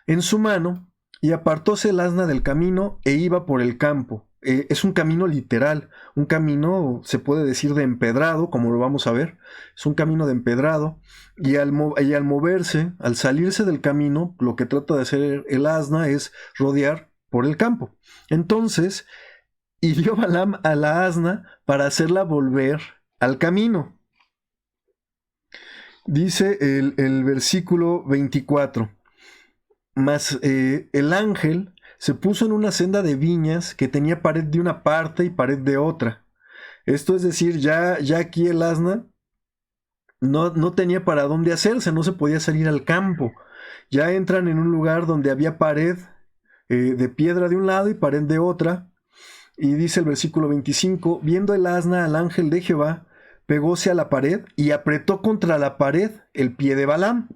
en su mano, y apartóse el asna del camino e iba por el campo. Es un camino literal, un camino, se puede decir, de empedrado, como lo vamos a ver. Es un camino de empedrado, y al moverse, al salirse del camino, lo que trata de hacer el asna es rodear por el campo. Entonces, hirió Balaam a la asna para hacerla volver al camino. Dice el versículo 24, mas el ángel se puso en una senda de viñas que tenía pared de una parte y pared de otra. Esto es decir, ya aquí el asna no tenía para dónde hacerse, no se podía salir al campo. Ya entran en un lugar donde había pared de piedra de un lado y pared de otra, Y dice el versículo 25, viendo el asna al ángel de Jehová, pegóse a la pared y apretó contra la pared el pie de Balaam.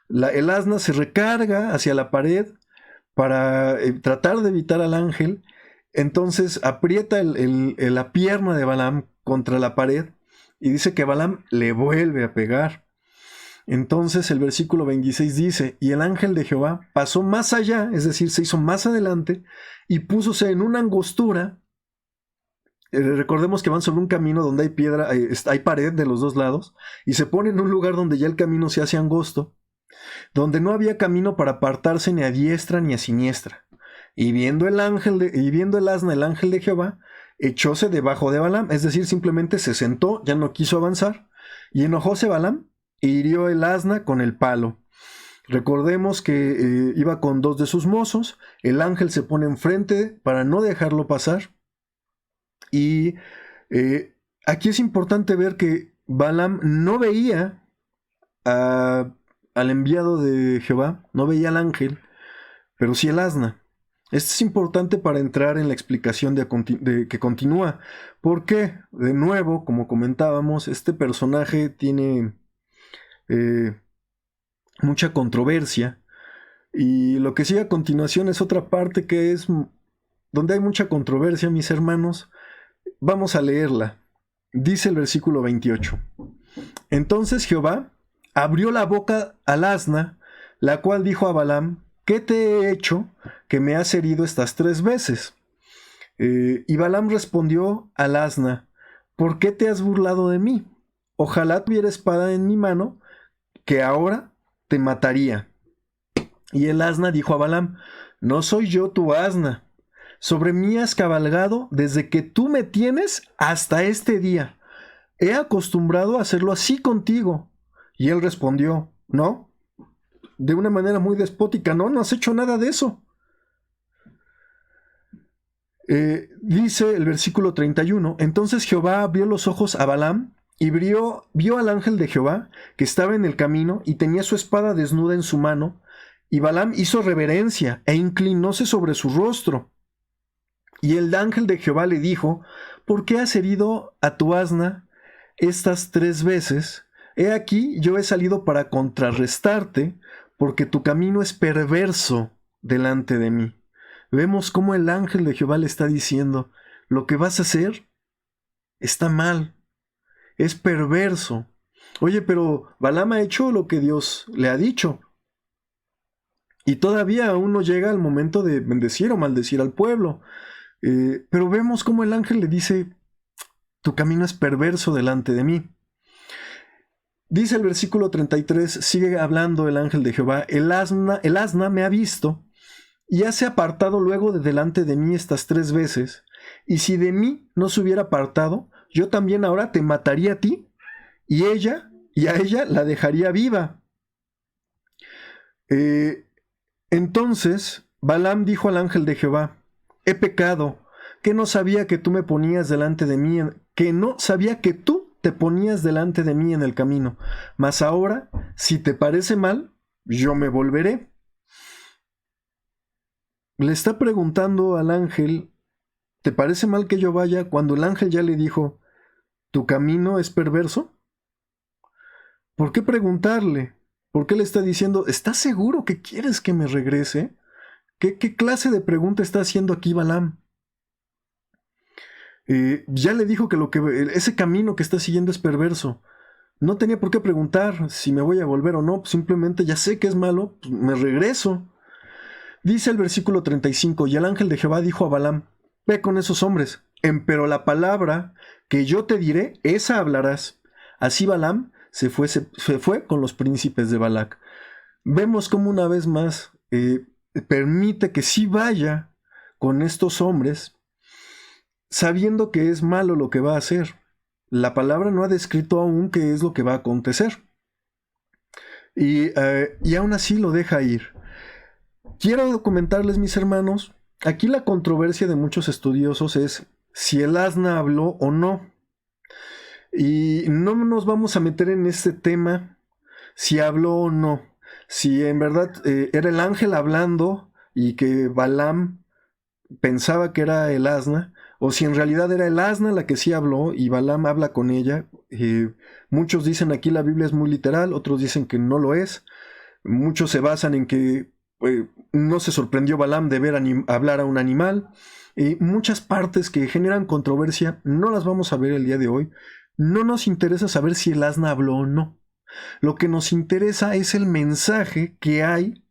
El asna se recarga hacia la pared para tratar de evitar al ángel. Entonces aprieta la pierna de Balaam contra la pared y dice que Balaam le vuelve a pegar. Entonces el versículo 26 dice, y el ángel de Jehová pasó más allá, es decir, se hizo más adelante, y púsose en una angostura. Recordemos que van sobre un camino donde hay piedra, hay pared de los dos lados, y se pone en un lugar donde ya el camino se hace angosto, donde no había camino para apartarse ni a diestra ni a siniestra. Y viendo el asna, el ángel de Jehová, echóse debajo de Balaam, es decir, simplemente se sentó, ya no quiso avanzar, y enojóse Balaam e hirió el asna con el palo. Recordemos que iba con dos de sus mozos, el ángel se pone enfrente para no dejarlo pasar, y aquí es importante ver que Balaam no veía al enviado de Jehová, no veía al ángel, pero sí el asna. Esto es importante para entrar en la explicación que continúa. Porque, de nuevo, como comentábamos, este personaje tiene mucha controversia. Y lo que sigue a continuación es otra parte que es donde hay mucha controversia, mis hermanos. Vamos a leerla. Dice el versículo 28. Entonces Jehová abrió la boca al asna, la cual dijo a Balaam, ¿qué te he hecho que me has herido estas 3 veces? Y Balaam respondió al asna, ¿por qué te has burlado de mí? Ojalá tuviera espada en mi mano, que ahora te mataría. Y el asna dijo a Balaam, no soy yo tu asna, sobre mí has cabalgado desde que tú me tienes hasta este día. He acostumbrado a hacerlo así contigo. Y él respondió, no, de una manera muy despótica, no has hecho nada de eso. Dice el versículo 31, entonces Jehová abrió los ojos a Balaam y vio al ángel de Jehová que estaba en el camino y tenía su espada desnuda en su mano, y Balaam hizo reverencia e inclinóse sobre su rostro. Y el ángel de Jehová le dijo, ¿por qué has herido a tu asna estas 3 veces? He aquí, yo he salido para contrarrestarte, porque tu camino es perverso delante de mí. Vemos cómo el ángel de Jehová le está diciendo, lo que vas a hacer está mal, es perverso. Oye, pero Balaam ha hecho lo que Dios le ha dicho. Y todavía aún no llega el momento de bendecir o maldecir al pueblo. Pero vemos cómo el ángel le dice, tu camino es perverso delante de mí. Dice el versículo 33, sigue hablando el ángel de Jehová, el asna me ha visto y se ha apartado luego de delante de mí estas 3 veces, y si de mí no se hubiera apartado, yo también ahora te mataría a ti, y a ella la dejaría viva. Entonces Balaam dijo al ángel de Jehová, he pecado, que no sabía que tú me ponías delante de mí, que no sabía que tú te ponías delante de mí en el camino, mas ahora, si te parece mal, yo me volveré. Le está preguntando al ángel, ¿te parece mal que yo vaya? Cuando el ángel ya le dijo, ¿tu camino es perverso? ¿Por qué preguntarle? ¿Por qué le está diciendo, ¿estás seguro que quieres que me regrese? ¿Qué clase de pregunta está haciendo aquí Balaam? Ya le dijo que ese camino que está siguiendo es perverso. No tenía por qué preguntar si me voy a volver o no, simplemente ya sé que es malo, pues me regreso. Dice el versículo 35, y el ángel de Jehová dijo a Balaam, ve con esos hombres, empero la palabra que yo te diré, esa hablarás. Así Balaam se fue con los príncipes de Balac. Vemos como una vez más permite que sí vaya con estos hombres, sabiendo que es malo lo que va a hacer. La palabra no ha descrito aún qué es lo que va a acontecer. Y aún así lo deja ir. Quiero comentarles, mis hermanos, aquí la controversia de muchos estudiosos es si el asna habló o no. Y no nos vamos a meter en este tema si habló o no. Si en verdad era el ángel hablando y que Balaam pensaba que era el asna, o si en realidad era el asna la que sí habló y Balaam habla con ella. Muchos dicen aquí la Biblia es muy literal, otros dicen que no lo es. Muchos se basan en que no se sorprendió Balaam de ver hablar a un animal. Muchas partes que generan controversia no las vamos a ver el día de hoy. No nos interesa saber si el asna habló o no. Lo que nos interesa es el mensaje que hay,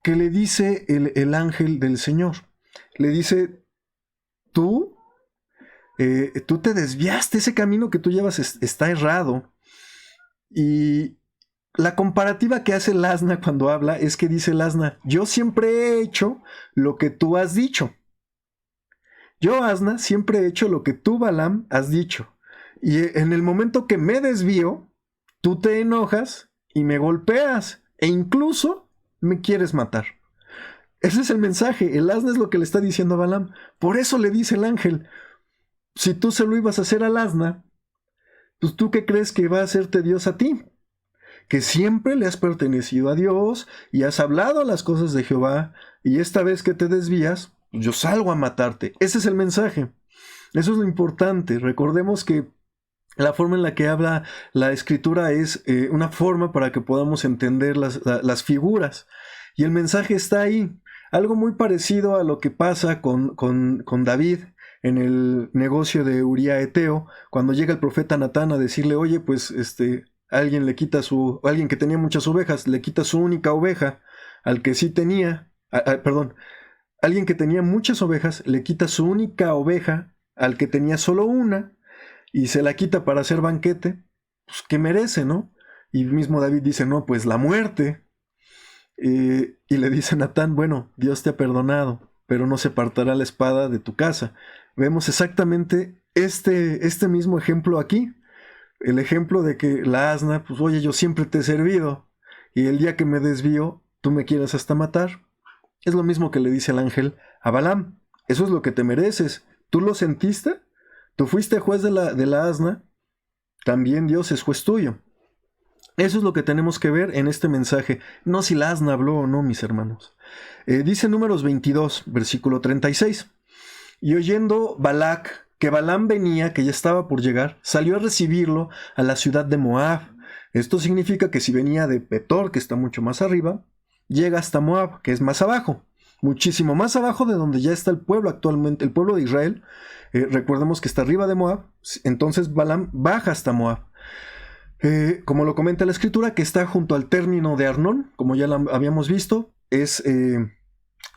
que le dice el ángel del Señor. Le dice, tú te desviaste, ese camino que tú llevas está errado. Y la comparativa que hace el asna cuando habla es que dice el asna, yo siempre he hecho lo que tú has dicho. Yo, asna, siempre he hecho lo que tú, Balaam, has dicho. Y en el momento que me desvío, tú te enojas y me golpeas e incluso me quieres matar. Ese es el mensaje. El asna es lo que le está diciendo a Balaam. Por eso le dice el ángel, si tú se lo ibas a hacer al asna, pues tú qué crees que va a hacerte Dios a ti, que siempre le has pertenecido a Dios y has hablado las cosas de Jehová, y esta vez que te desvías, yo salgo a matarte. Ese es el mensaje. Eso es lo importante. Recordemos que la forma en la que habla la escritura es una forma para que podamos entender las figuras. Y el mensaje está ahí. Algo muy parecido a lo que pasa con David en el negocio de Uría Eteo, cuando llega el profeta Natán a decirle, oye, pues alguien que tenía muchas ovejas, le quita su única oveja al que sí tenía, alguien que tenía muchas ovejas, le quita su única oveja al que tenía solo una, y se la quita para hacer banquete, pues ¿qué merece, no? Y mismo David dice, no, pues la muerte. Y le dice Natán, bueno, Dios te ha perdonado, pero no se apartará la espada de tu casa. Vemos exactamente este mismo ejemplo aquí. El ejemplo de que la asna, pues oye, yo siempre te he servido, y el día que me desvío, tú me quieres hasta matar. Es lo mismo que le dice el ángel a Balaam. Eso es lo que te mereces. ¿Tú lo sentiste? ¿Tú fuiste juez de la asna? También Dios es juez tuyo. Eso es lo que tenemos que ver en este mensaje. No si la asna habló o no, mis hermanos. Dice Números 22, versículo 36. Y oyendo Balac que Balaam venía, que ya estaba por llegar, salió a recibirlo a la ciudad de Moab. Esto significa que si venía de Petor, que está mucho más arriba, llega hasta Moab, que es más abajo, muchísimo más abajo de donde ya está el pueblo actualmente, el pueblo de Israel. Recordemos que está arriba de Moab, entonces Balaam baja hasta Moab. Como lo comenta la escritura, que está junto al término de Arnón, como ya la habíamos visto, es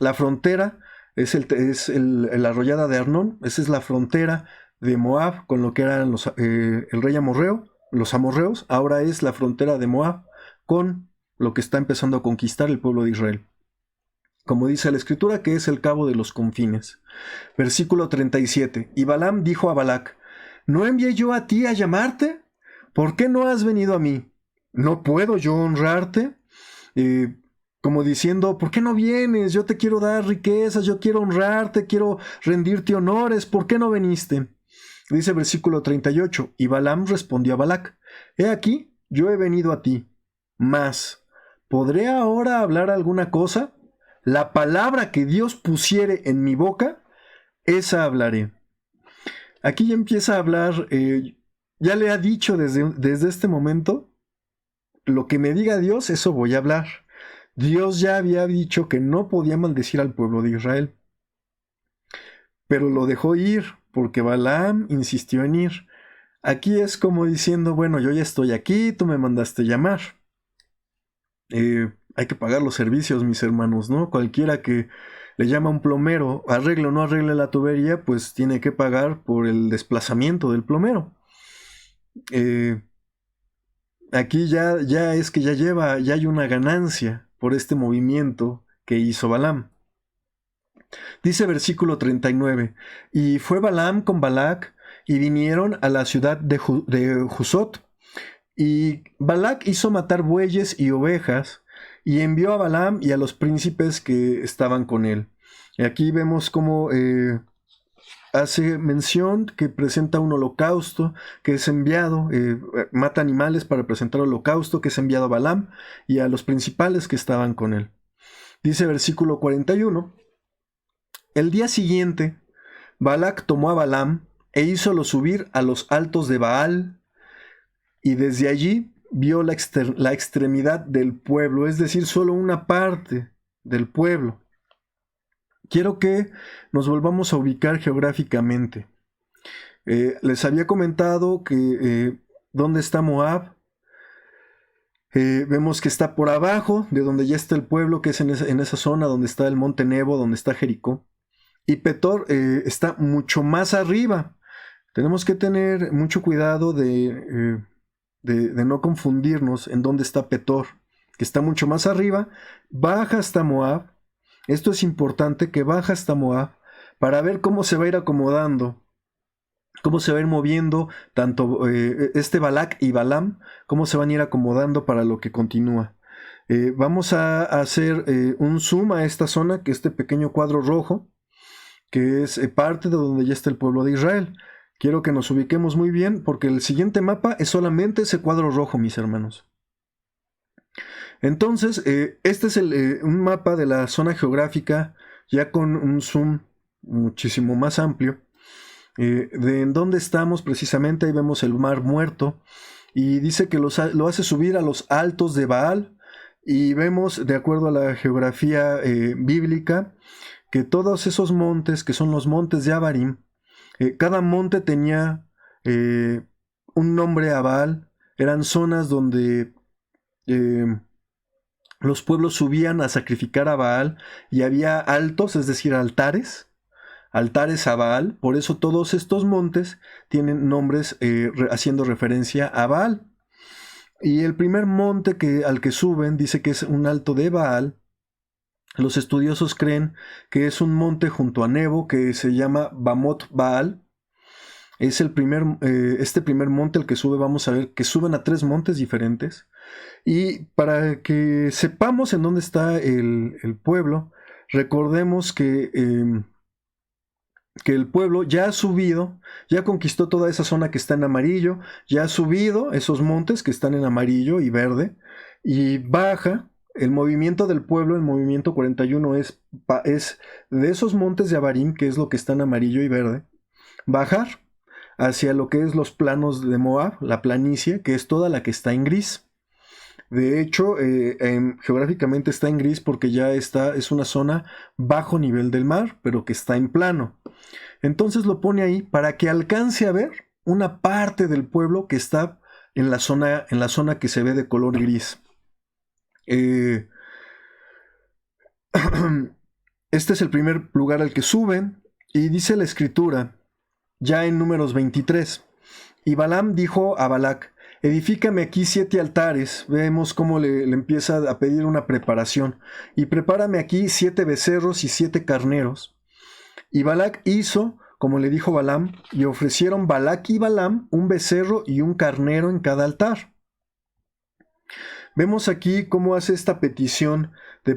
la frontera, es la arroyada de Arnón, esa es la frontera de Moab con lo que eran el rey amorreo, los amorreos, ahora es la frontera de Moab con lo que está empezando a conquistar el pueblo de Israel. Como dice la escritura, que es el cabo de los confines. Versículo 37. Y Balaam dijo a Balac, ¿no envié yo a ti a llamarte? ¿Por qué no has venido a mí? ¿No puedo yo honrarte? Como diciendo, ¿por qué no vienes? Yo te quiero dar riquezas, yo quiero honrarte, quiero rendirte honores, ¿por qué no viniste? Dice versículo 38, y Balaam respondió a Balac, he aquí, yo he venido a ti, mas, ¿podré ahora hablar alguna cosa? La palabra que Dios pusiere en mi boca, esa hablaré. Aquí ya empieza a hablar, ya le ha dicho desde este momento, lo que me diga Dios, eso voy a hablar. Dios ya había dicho que no podía maldecir al pueblo de Israel, pero lo dejó ir porque Balaam insistió en ir. Aquí es como diciendo, bueno, yo ya estoy aquí, tú me mandaste llamar. Hay que pagar los servicios, mis hermanos, ¿no? Cualquiera que le llama a un plomero, arregle o no arregle la tubería, pues tiene que pagar por el desplazamiento del plomero. Aquí ya es que ya hay una ganancia por este movimiento que hizo Balaam. Dice versículo 39, y fue Balaam con Balac, y vinieron a la ciudad de Jusot, y Balac hizo matar bueyes y ovejas, y envió a Balaam y a los príncipes que estaban con él. Y aquí vemos cómo hace mención que presenta un holocausto que es enviado, mata animales para presentar holocausto que es enviado a Balaam y a los principales que estaban con él. Dice versículo 41, el día siguiente Balac tomó a Balaam e hízolo subir a los altos de Baal, y desde allí vio la extremidad del pueblo, es decir, solo una parte del pueblo. Quiero que nos volvamos a ubicar geográficamente. Les había comentado que ¿dónde está Moab? Vemos que está por abajo de donde ya está el pueblo, que es en esa zona donde está el monte Nebo, donde está Jericó. Y Petor está mucho más arriba. Tenemos que tener mucho cuidado de no confundirnos en dónde está Petor, que está mucho más arriba. Baja hasta Moab. Esto es importante, que baja hasta Moab para ver cómo se va a ir acomodando, cómo se va a ir moviendo tanto Balac y Balaam, cómo se van a ir acomodando para lo que continúa. Vamos a hacer un zoom a esta zona, que este pequeño cuadro rojo, que es parte de donde ya está el pueblo de Israel. Quiero que nos ubiquemos muy bien, porque el siguiente mapa es solamente ese cuadro rojo, mis hermanos. Entonces, este es un mapa de la zona geográfica, ya con un zoom muchísimo más amplio, de en dónde estamos precisamente. Ahí vemos el Mar Muerto, y dice que lo hace subir a los altos de Baal, y vemos, de acuerdo a la geografía bíblica, que todos esos montes, que son los montes de Abarim, cada monte tenía un nombre a Baal. Eran zonas donde los pueblos subían a sacrificar a Baal, y había altos, es decir, altares a Baal. Por eso todos estos montes tienen nombres haciendo referencia a Baal. Y el primer monte al que suben dice que es un alto de Baal. Los estudiosos creen que es un monte junto a Nebo que se llama Bamot Baal. Es este primer monte al que sube. Vamos a ver que suben a 3 montes diferentes. Y para que sepamos en dónde está el pueblo, recordemos que el pueblo ya ha subido, ya conquistó toda esa zona que está en amarillo, ya ha subido esos montes que están en amarillo y verde, y baja. El movimiento del pueblo, el movimiento 41, es de esos montes de Abarim, que es lo que está en amarillo y verde, bajar hacia lo que es los planos de Moab, la planicie, que es toda la que está en gris. De hecho, geográficamente está en gris porque ya es una zona bajo nivel del mar, pero que está en plano. Entonces lo pone ahí para que alcance a ver una parte del pueblo que está en la zona que se ve de color gris. Este es el primer lugar al que suben, y dice la escritura, ya en Números 23, y Balaam dijo a Balac: edifícame aquí 7 altares. Vemos cómo le empieza a pedir una preparación. Y prepárame aquí 7 becerros y 7 carneros. Y Balac hizo como le dijo Balaam, y ofrecieron Balac y Balaam un becerro y un carnero en cada altar. Vemos aquí cómo hace esta petición de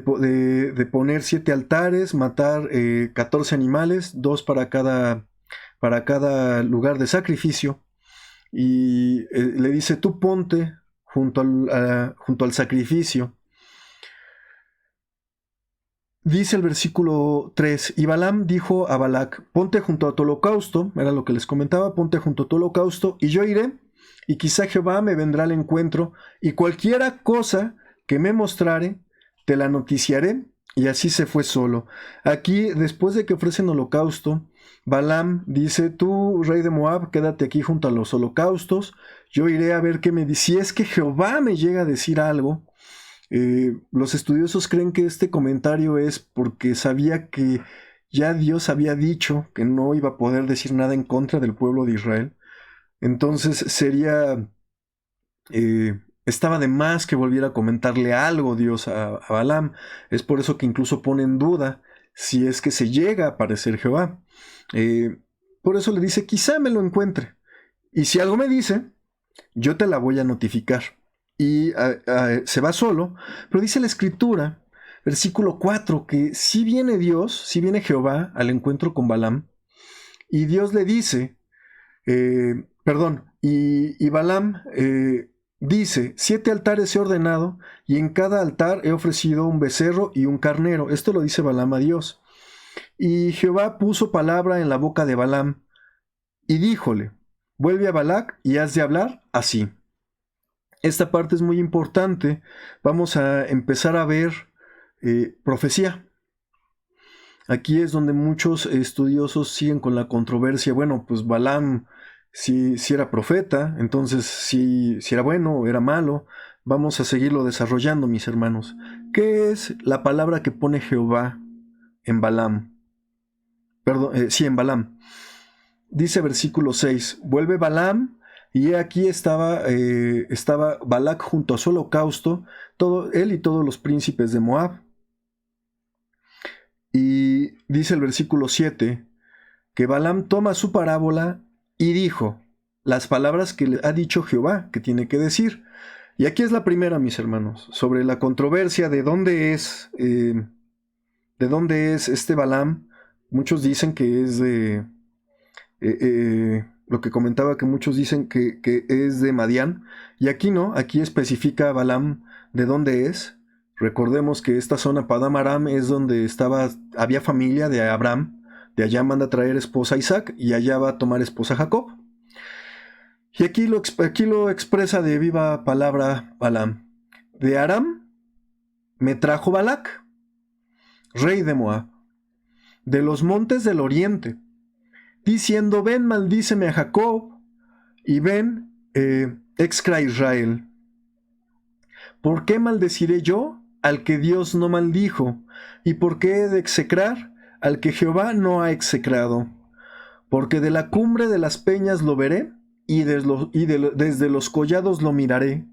poner 7 altares, matar 14 animales, 2 para cada lugar de sacrificio. Y le dice: tú ponte junto al sacrificio. Dice el versículo 3, y Balaam dijo a Balac: ponte junto a tu holocausto, era lo que les comentaba, ponte junto a tu holocausto, y yo iré, y quizá Jehová me vendrá al encuentro, y cualquiera cosa que me mostrare, te la noticiaré. Y así se fue solo. Aquí, después de que ofrecen holocausto, Balaam dice: tú, rey de Moab, quédate aquí junto a los holocaustos, yo iré a ver qué me dice. Si es que Jehová me llega a decir algo. Los estudiosos creen que este comentario es porque sabía que ya Dios había dicho que no iba a poder decir nada en contra del pueblo de Israel. Entonces estaba de más que volviera a comentarle algo Dios a Balaam. Es por eso que incluso pone en duda si es que se llega a aparecer Jehová. Por eso le dice: quizá me lo encuentre, y si algo me dice, yo te la voy a notificar. Y se va solo, pero dice la escritura, versículo 4, que si viene Dios, si viene Jehová al encuentro con Balaam, y Dios le dice, y Balaam dice: 7 altares he ordenado, y en cada altar he ofrecido un becerro y un carnero. Esto lo dice Balaam a Dios. Y Jehová puso palabra en la boca de Balaam, y díjole, vuelve a Balac y has de hablar así. Esta parte es muy importante. Vamos a empezar a ver profecía. Aquí es donde muchos estudiosos siguen con la controversia. Bueno, pues Balaam si era profeta, entonces si era bueno o era malo. Vamos a seguirlo desarrollando, mis hermanos. ¿Qué es la palabra que pone Jehová en Balaam? Perdón, en Balaam. Dice versículo 6, vuelve Balaam, y aquí estaba Balac junto a su holocausto, él y todos los príncipes de Moab. Y dice el versículo 7, que Balaam toma su parábola y dijo las palabras que le ha dicho Jehová, que tiene que decir. Y aquí es la primera, mis hermanos, sobre la controversia de dónde es este Balaam. Muchos dicen que es de... lo que comentaba, que muchos dicen que es de Madián, y aquí no, aquí especifica Balaam de dónde es. Recordemos que esta zona Padam Aram es donde había familia de Abraham, de allá manda a traer esposa a Isaac, y allá va a tomar esposa a Jacob. Y aquí lo expresa de viva palabra Balaam. De Aram me trajo Balac, rey de Moab, de los montes del oriente, diciendo, ven, maldíceme a Jacob, y ven, excra Israel. ¿Por qué maldeciré yo al que Dios no maldijo? ¿Y por qué he de execrar al que Jehová no ha execrado? Porque de la cumbre de las peñas lo veré, y desde los collados lo miraré.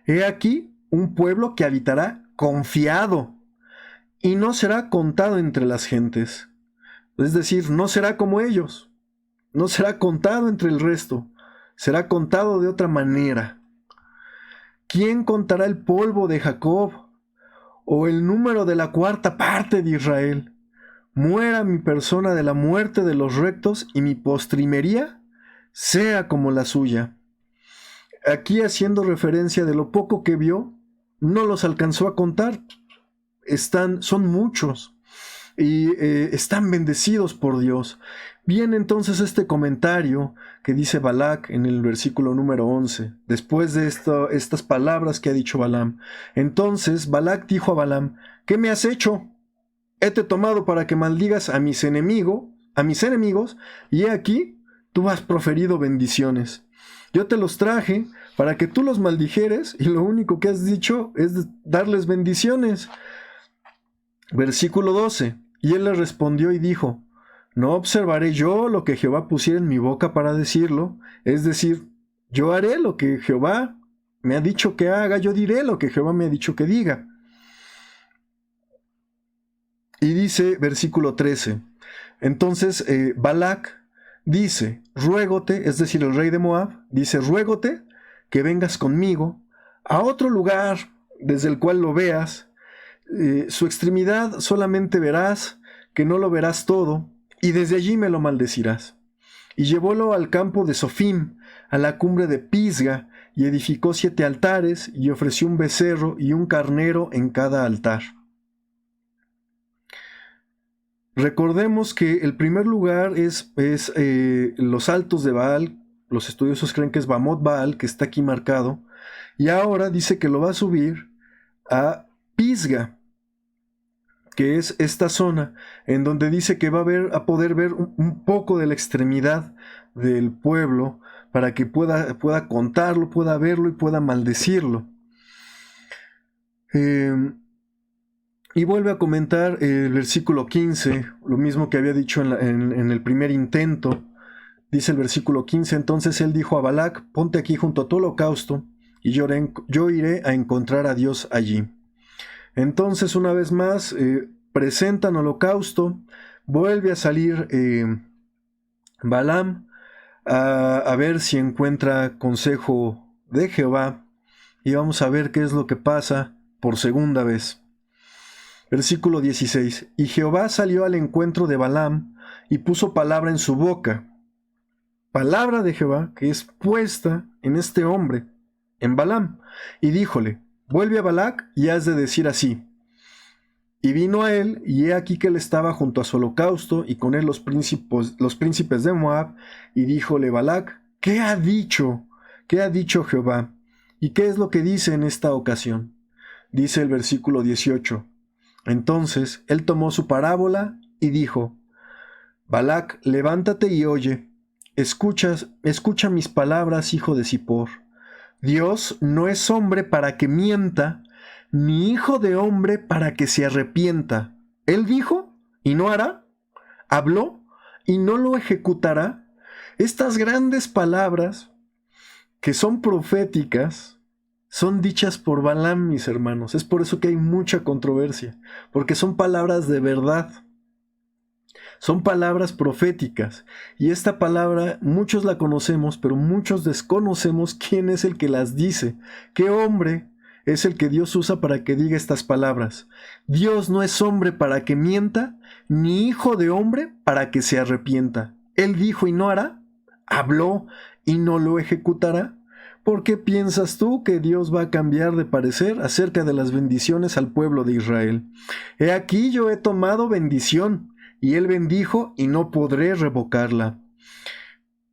He aquí un pueblo que habitará confiado, y no será contado entre las gentes. Es decir, no será como ellos. No será contado entre el resto, será contado de otra manera. ¿Quién contará el polvo de Jacob, o el número de la cuarta parte de Israel? Muera mi persona de la muerte de los rectos, y mi postrimería sea como la suya. Aquí haciendo referencia de lo poco que vio, no los alcanzó a contar. Son muchos, y están bendecidos por Dios. Viene entonces este comentario que dice Balac en el versículo número 11, después de estas palabras que ha dicho Balaam. Entonces Balac dijo a Balaam, ¿qué me has hecho? Hete tomado para que maldigas a mis enemigos, y he aquí, tú has proferido bendiciones. Yo te los traje para que tú los maldijeres, y lo único que has dicho es darles bendiciones. Versículo 12, y él le respondió y dijo, ¿no observaré yo lo que Jehová pusiera en mi boca para decirlo? Es decir, yo haré lo que Jehová me ha dicho que haga, yo diré lo que Jehová me ha dicho que diga. Y dice, versículo 13, entonces Balac dice, ruégote, es decir, el rey de Moab, dice, ruégote que vengas conmigo a otro lugar desde el cual lo veas. Su extremidad solamente verás, que no lo verás todo, y desde allí me lo maldecirás. Y llevólo al campo de Sofim, a la cumbre de Pisga, y edificó 7 altares, y ofreció un becerro y un carnero en cada altar. Recordemos que el primer lugar es los altos de Baal. Los estudiosos creen que es Bamot Baal, que está aquí marcado, y ahora dice que lo va a subir a Pisga, que es esta zona en donde dice que va a poder ver un poco de la extremidad del pueblo, para que pueda contarlo, pueda verlo y pueda maldecirlo. Y vuelve a comentar el versículo 15, lo mismo que había dicho en el primer intento. Dice el versículo 15, entonces él dijo a Balac, ponte aquí junto a tu holocausto, y yo iré a encontrar a Dios allí. Entonces, una vez más, presentan holocausto, vuelve a salir Balaam a ver si encuentra consejo de Jehová, y vamos a ver qué es lo que pasa por segunda vez. Versículo 16, y Jehová salió al encuentro de Balaam y puso palabra en su boca. Palabra de Jehová que es puesta en este hombre, en Balaam, y díjole, vuelve a Balac y has de decir así, Y vino a él, y he aquí que él estaba junto a su holocausto, y con él los príncipes de Moab, y díjole Balac: ¿qué ha dicho? ¿Qué ha dicho Jehová? ¿Y qué es lo que dice en esta ocasión? Dice el versículo 18. Entonces él tomó su parábola y dijo: Balac, levántate y oye. Escucha mis palabras, hijo de Zippor. Dios no es hombre para que mienta, ni hijo de hombre para que se arrepienta. Él dijo y no hará, habló y no lo ejecutará. Estas grandes palabras, que son proféticas, son dichas por Balaam, mis hermanos. Es por eso que hay mucha controversia, porque son palabras de verdad. Son palabras proféticas, y esta palabra muchos la conocemos, pero muchos desconocemos quién es el que las dice, qué hombre es el que Dios usa para que diga estas palabras. Dios no es hombre para que mienta, ni hijo de hombre para que se arrepienta. Él dijo y no hará, habló y no lo ejecutará. ¿Por qué piensas tú que Dios va a cambiar de parecer acerca de las bendiciones al pueblo de Israel? He aquí yo he tomado bendición, y él bendijo y no podré revocarla.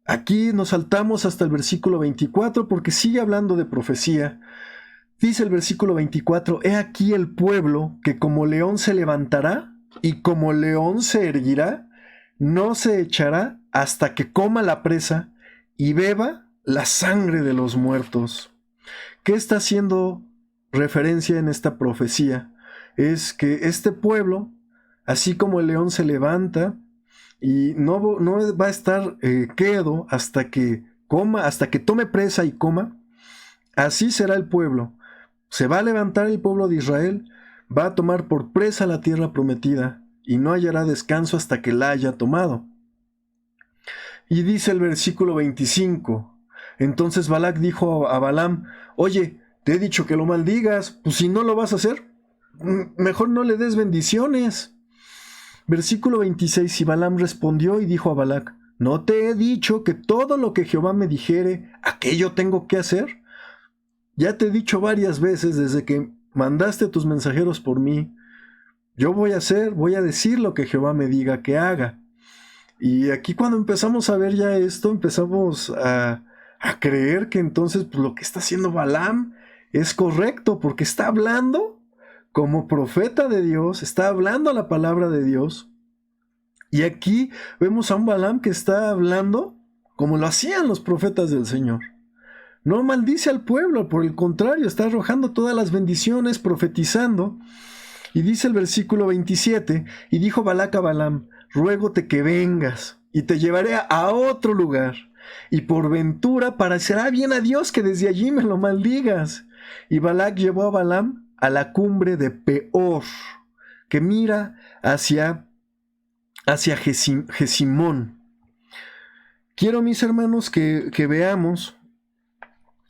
Aquí nos saltamos hasta el versículo 24 porque sigue hablando de profecía. Dice el versículo 24: He aquí el pueblo que como león se levantará y como león se erguirá, no se echará hasta que coma la presa y beba la sangre de los muertos. ¿Qué está haciendo referencia en esta profecía? Es que este pueblo, así como el león se levanta y no va a estar quedo hasta que coma, hasta que tome presa y coma, así será el pueblo. Se va a levantar el pueblo de Israel, va a tomar por presa la tierra prometida y no hallará descanso hasta que la haya tomado. Y dice el versículo 25, entonces Balac dijo a Balaam: Oye, te he dicho que lo maldigas, pues si no lo vas a hacer, mejor no le des bendiciones. Versículo 26, y Balaam respondió y dijo a Balac: ¿No te he dicho que todo lo que Jehová me dijere, aquello tengo que hacer? Ya te he dicho varias veces desde que mandaste tus mensajeros por mí, yo voy a decir lo que Jehová me diga que haga. Y aquí cuando empezamos a ver ya esto, empezamos a creer que entonces pues, lo que está haciendo Balaam es correcto, porque está hablando como profeta de Dios, está hablando la palabra de Dios. Y aquí vemos a un Balaam que está hablando como lo hacían los profetas del Señor. No maldice al pueblo, por el contrario, está arrojando todas las bendiciones, profetizando. Y dice el versículo 27, y dijo Balac a Balaam: ruégote que vengas, y te llevaré a otro lugar, y por ventura parecerá bien a Dios que desde allí me lo maldigas. Y Balac llevó a Balaam a la cumbre de Peor, que mira hacia Gesimón. Quiero, mis hermanos, que veamos,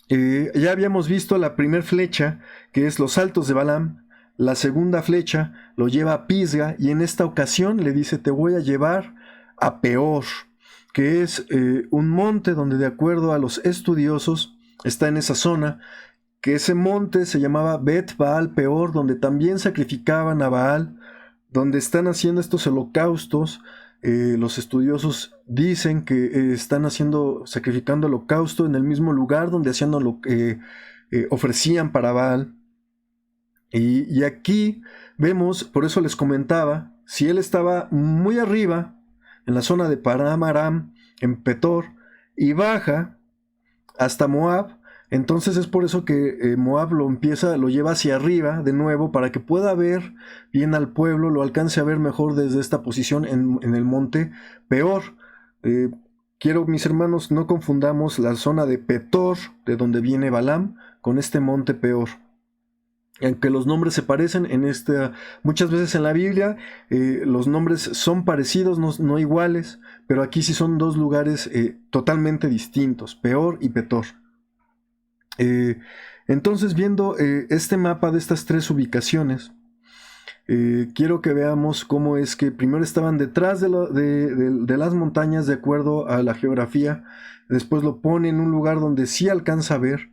ya habíamos visto la primera flecha, que es los saltos de Balaam. La segunda flecha lo lleva a Pisga, y en esta ocasión le dice: te voy a llevar a Peor, que es un monte donde, de acuerdo a los estudiosos, está en esa zona, que ese monte se llamaba Bet Baal Peor, donde también sacrificaban a Baal, donde están haciendo estos holocaustos. Los estudiosos dicen que están sacrificando holocausto en el mismo lugar donde ofrecían para Baal. Y aquí vemos, por eso les comentaba, si él estaba muy arriba, en la zona de Param Aram, en Petor, y baja hasta Moab, entonces es por eso que Moab lo lleva hacia arriba de nuevo, para que pueda ver bien al pueblo, lo alcance a ver mejor desde esta posición en el monte Peor. Quiero, mis hermanos, no confundamos la zona de Petor, de donde viene Balaam, con este monte Peor. Aunque los nombres se parecen, muchas veces en la Biblia los nombres son parecidos, no iguales, pero aquí sí son dos lugares totalmente distintos, Peor y Petor. Entonces, viendo este mapa de estas tres ubicaciones, quiero que veamos cómo es que primero estaban detrás de las montañas de acuerdo a la geografía, después lo pone en un lugar donde sí alcanza a ver,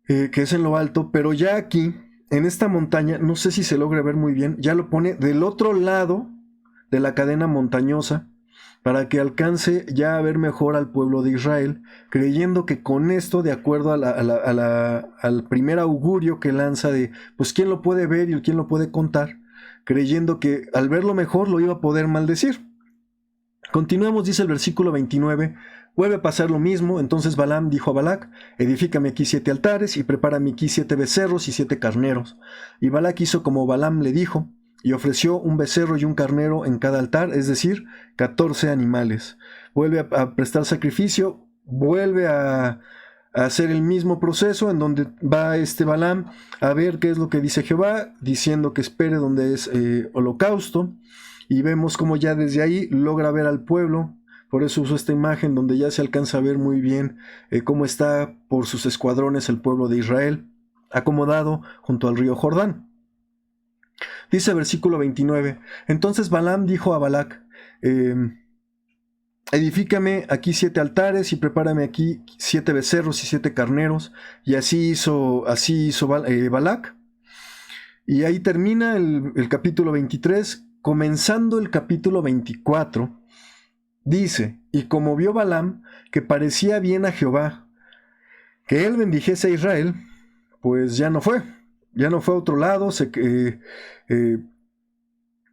que es en lo alto, pero ya aquí, en esta montaña, no sé si se logra ver muy bien, ya lo pone del otro lado de la cadena montañosa, para que alcance ya a ver mejor al pueblo de Israel, creyendo que con esto, de acuerdo al primer augurio que lanza de, pues, ¿quién lo puede ver y quién lo puede contar? Creyendo que al verlo mejor lo iba a poder maldecir. Continuemos, dice el versículo 29, vuelve a pasar lo mismo, entonces Balaam dijo a Balac, edifícame aquí 7 altares y prepárame aquí 7 becerros y 7 carneros. Y Balac hizo como Balaam le dijo, y ofreció un becerro y un carnero en cada altar, es decir, 14 animales. Vuelve a prestar sacrificio, vuelve a hacer el mismo proceso en donde va Balaam a ver qué es lo que dice Jehová, diciendo que espere donde es holocausto, y vemos cómo ya desde ahí logra ver al pueblo. Por eso uso esta imagen donde ya se alcanza a ver muy bien cómo está por sus escuadrones el pueblo de Israel, acomodado junto al río Jordán. Dice versículo 29, entonces Balaam dijo a Balac, edifícame aquí 7 altares y prepárame aquí 7 becerros y 7 carneros. Y así hizo Balac. Y ahí termina el capítulo 23, comenzando el capítulo 24. Dice, y como vio Balaam que parecía bien a Jehová que él bendijese a Israel, pues ya no fue a otro lado,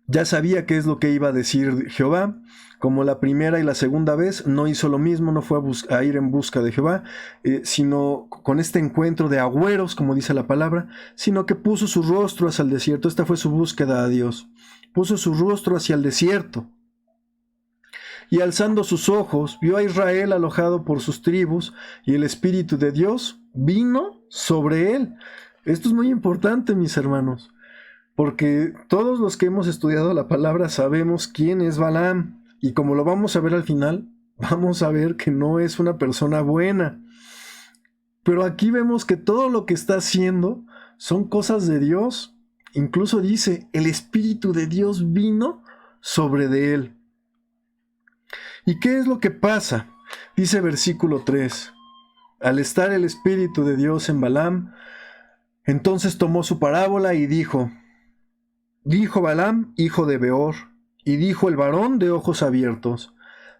ya sabía qué es lo que iba a decir Jehová. Como la primera y la segunda vez, no hizo lo mismo, no fue a ir en busca de Jehová, sino con este encuentro de agüeros, como dice la palabra, sino que puso su rostro hacia el desierto. Esta fue su búsqueda a Dios. Puso su rostro hacia el desierto. Y alzando sus ojos, vio a Israel alojado por sus tribus, y el Espíritu de Dios vino sobre él. Esto es muy importante, mis hermanos, porque todos los que hemos estudiado la palabra sabemos quién es Balaam, y como lo vamos a ver al final, vamos a ver que no es una persona buena. Pero aquí vemos que todo lo que está haciendo son cosas de Dios. Incluso dice, el Espíritu de Dios vino sobre de él. ¿Y qué es lo que pasa? Dice versículo 3, al estar el Espíritu de Dios en Balaam, entonces tomó su parábola y dijo Balaam, hijo de Beor, y dijo el varón de ojos abiertos,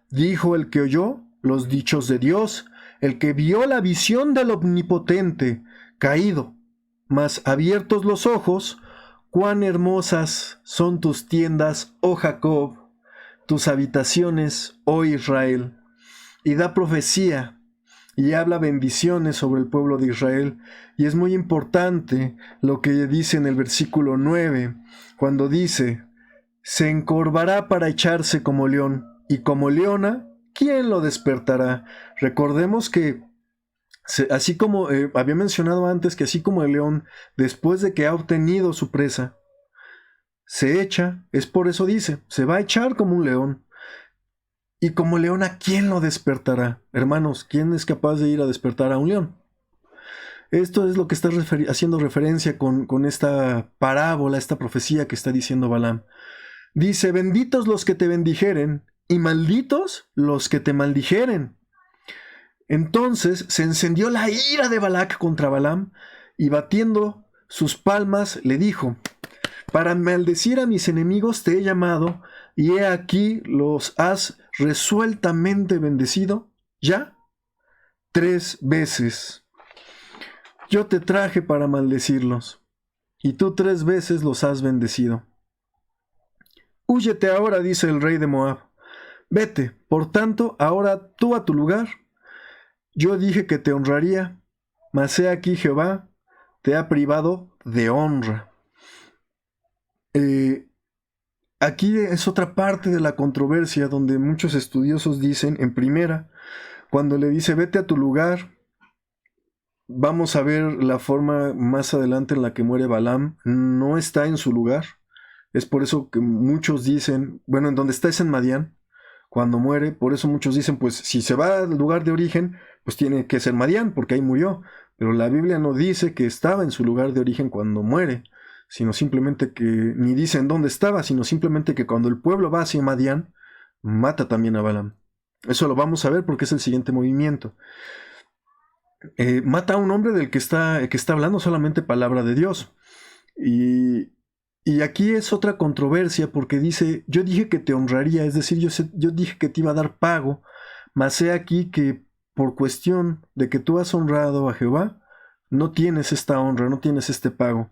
dijo el que oyó los dichos de Dios, el que vio la visión del Omnipotente, caído, mas abiertos los ojos, cuán hermosas son tus tiendas, oh Jacob, tus habitaciones, oh Israel, y da profecía, y habla bendiciones sobre el pueblo de Israel. Y es muy importante lo que dice en el versículo 9, cuando dice, se encorvará para echarse como león, y como leona, ¿quién lo despertará? Recordemos que, así como había mencionado antes, que así como el león, después de que ha obtenido su presa, se echa, es por eso dice, se va a echar como un león. Y como león, ¿a quién lo despertará? Hermanos, ¿quién es capaz de ir a despertar a un león? Esto es lo que está haciendo referencia con esta parábola, esta profecía que está diciendo Balaam. Dice, benditos los que te bendijeren, y malditos los que te maldijeren. Entonces se encendió la ira de Balac contra Balaam, y batiendo sus palmas le dijo, para maldecir a mis enemigos te he llamado, y he aquí los has resueltamente bendecido, ya 3 veces. Yo te traje para maldecirlos, y tú 3 veces los has bendecido. Húyete ahora, dice el rey de Moab. Vete, por tanto, ahora tú a tu lugar. Yo dije que te honraría, mas he aquí Jehová te ha privado de honra. Aquí es otra parte de la controversia donde muchos estudiosos dicen, en primera, cuando le dice vete a tu lugar, vamos a ver la forma más adelante en la que muere Balaam, no está en su lugar. Es por eso que muchos dicen, bueno, en donde está es en Madián, cuando muere, por eso muchos dicen, pues si se va al lugar de origen, pues tiene que ser Madián, porque ahí murió. Pero la Biblia no dice que estaba en su lugar de origen cuando muere, sino simplemente que, ni dice en dónde estaba, sino simplemente que cuando el pueblo va hacia Madián, mata también a Balaam. Eso lo vamos a ver porque es el siguiente movimiento. Mata a un hombre del que está hablando solamente palabra de Dios. Y, y aquí es otra controversia porque dice, yo dije que te honraría, es decir, yo dije que te iba a dar pago, mas he aquí que por cuestión de que tú has honrado a Jehová, no tienes esta honra, no tienes este pago.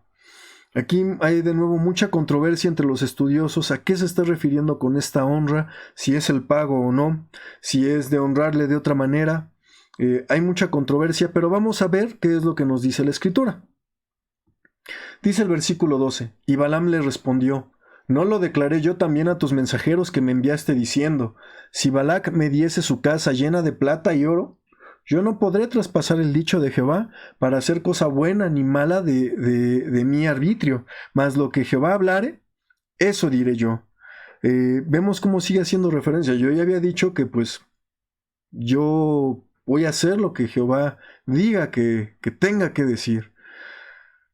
Aquí hay de nuevo mucha controversia entre los estudiosos a qué se está refiriendo con esta honra, si es el pago o no, si es de honrarle de otra manera. Hay mucha controversia, pero vamos a ver qué es lo que nos dice la Escritura. Dice el versículo 12, y Balaam le respondió, ¿no lo declaré yo también a tus mensajeros que me enviaste diciendo, si Balac me diese su casa llena de plata y oro, yo no podré traspasar el dicho de Jehová para hacer cosa buena ni mala de mi arbitrio, mas lo que Jehová hablare, eso diré yo. Vemos cómo sigue haciendo referencia. Yo ya había dicho que pues yo voy a hacer lo que Jehová diga que tenga que decir.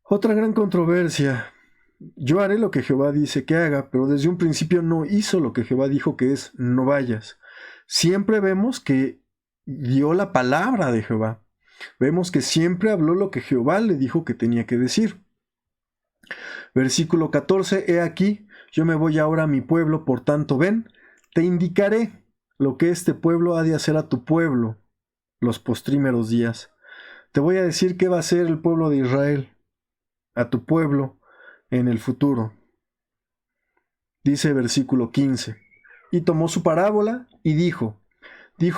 Otra gran controversia. Yo haré lo que Jehová dice que haga, pero desde un principio no hizo lo que Jehová dijo que es, no vayas. Siempre vemos que dio la palabra de Jehová. Vemos que siempre habló lo que Jehová le dijo que tenía que decir. Versículo 14, he aquí, yo me voy ahora a mi pueblo, por tanto ven, te indicaré lo que este pueblo ha de hacer a tu pueblo los postrímeros días. Te voy a decir qué va a hacer el pueblo de Israel a tu pueblo en el futuro. Dice versículo 15, y tomó su parábola y dijo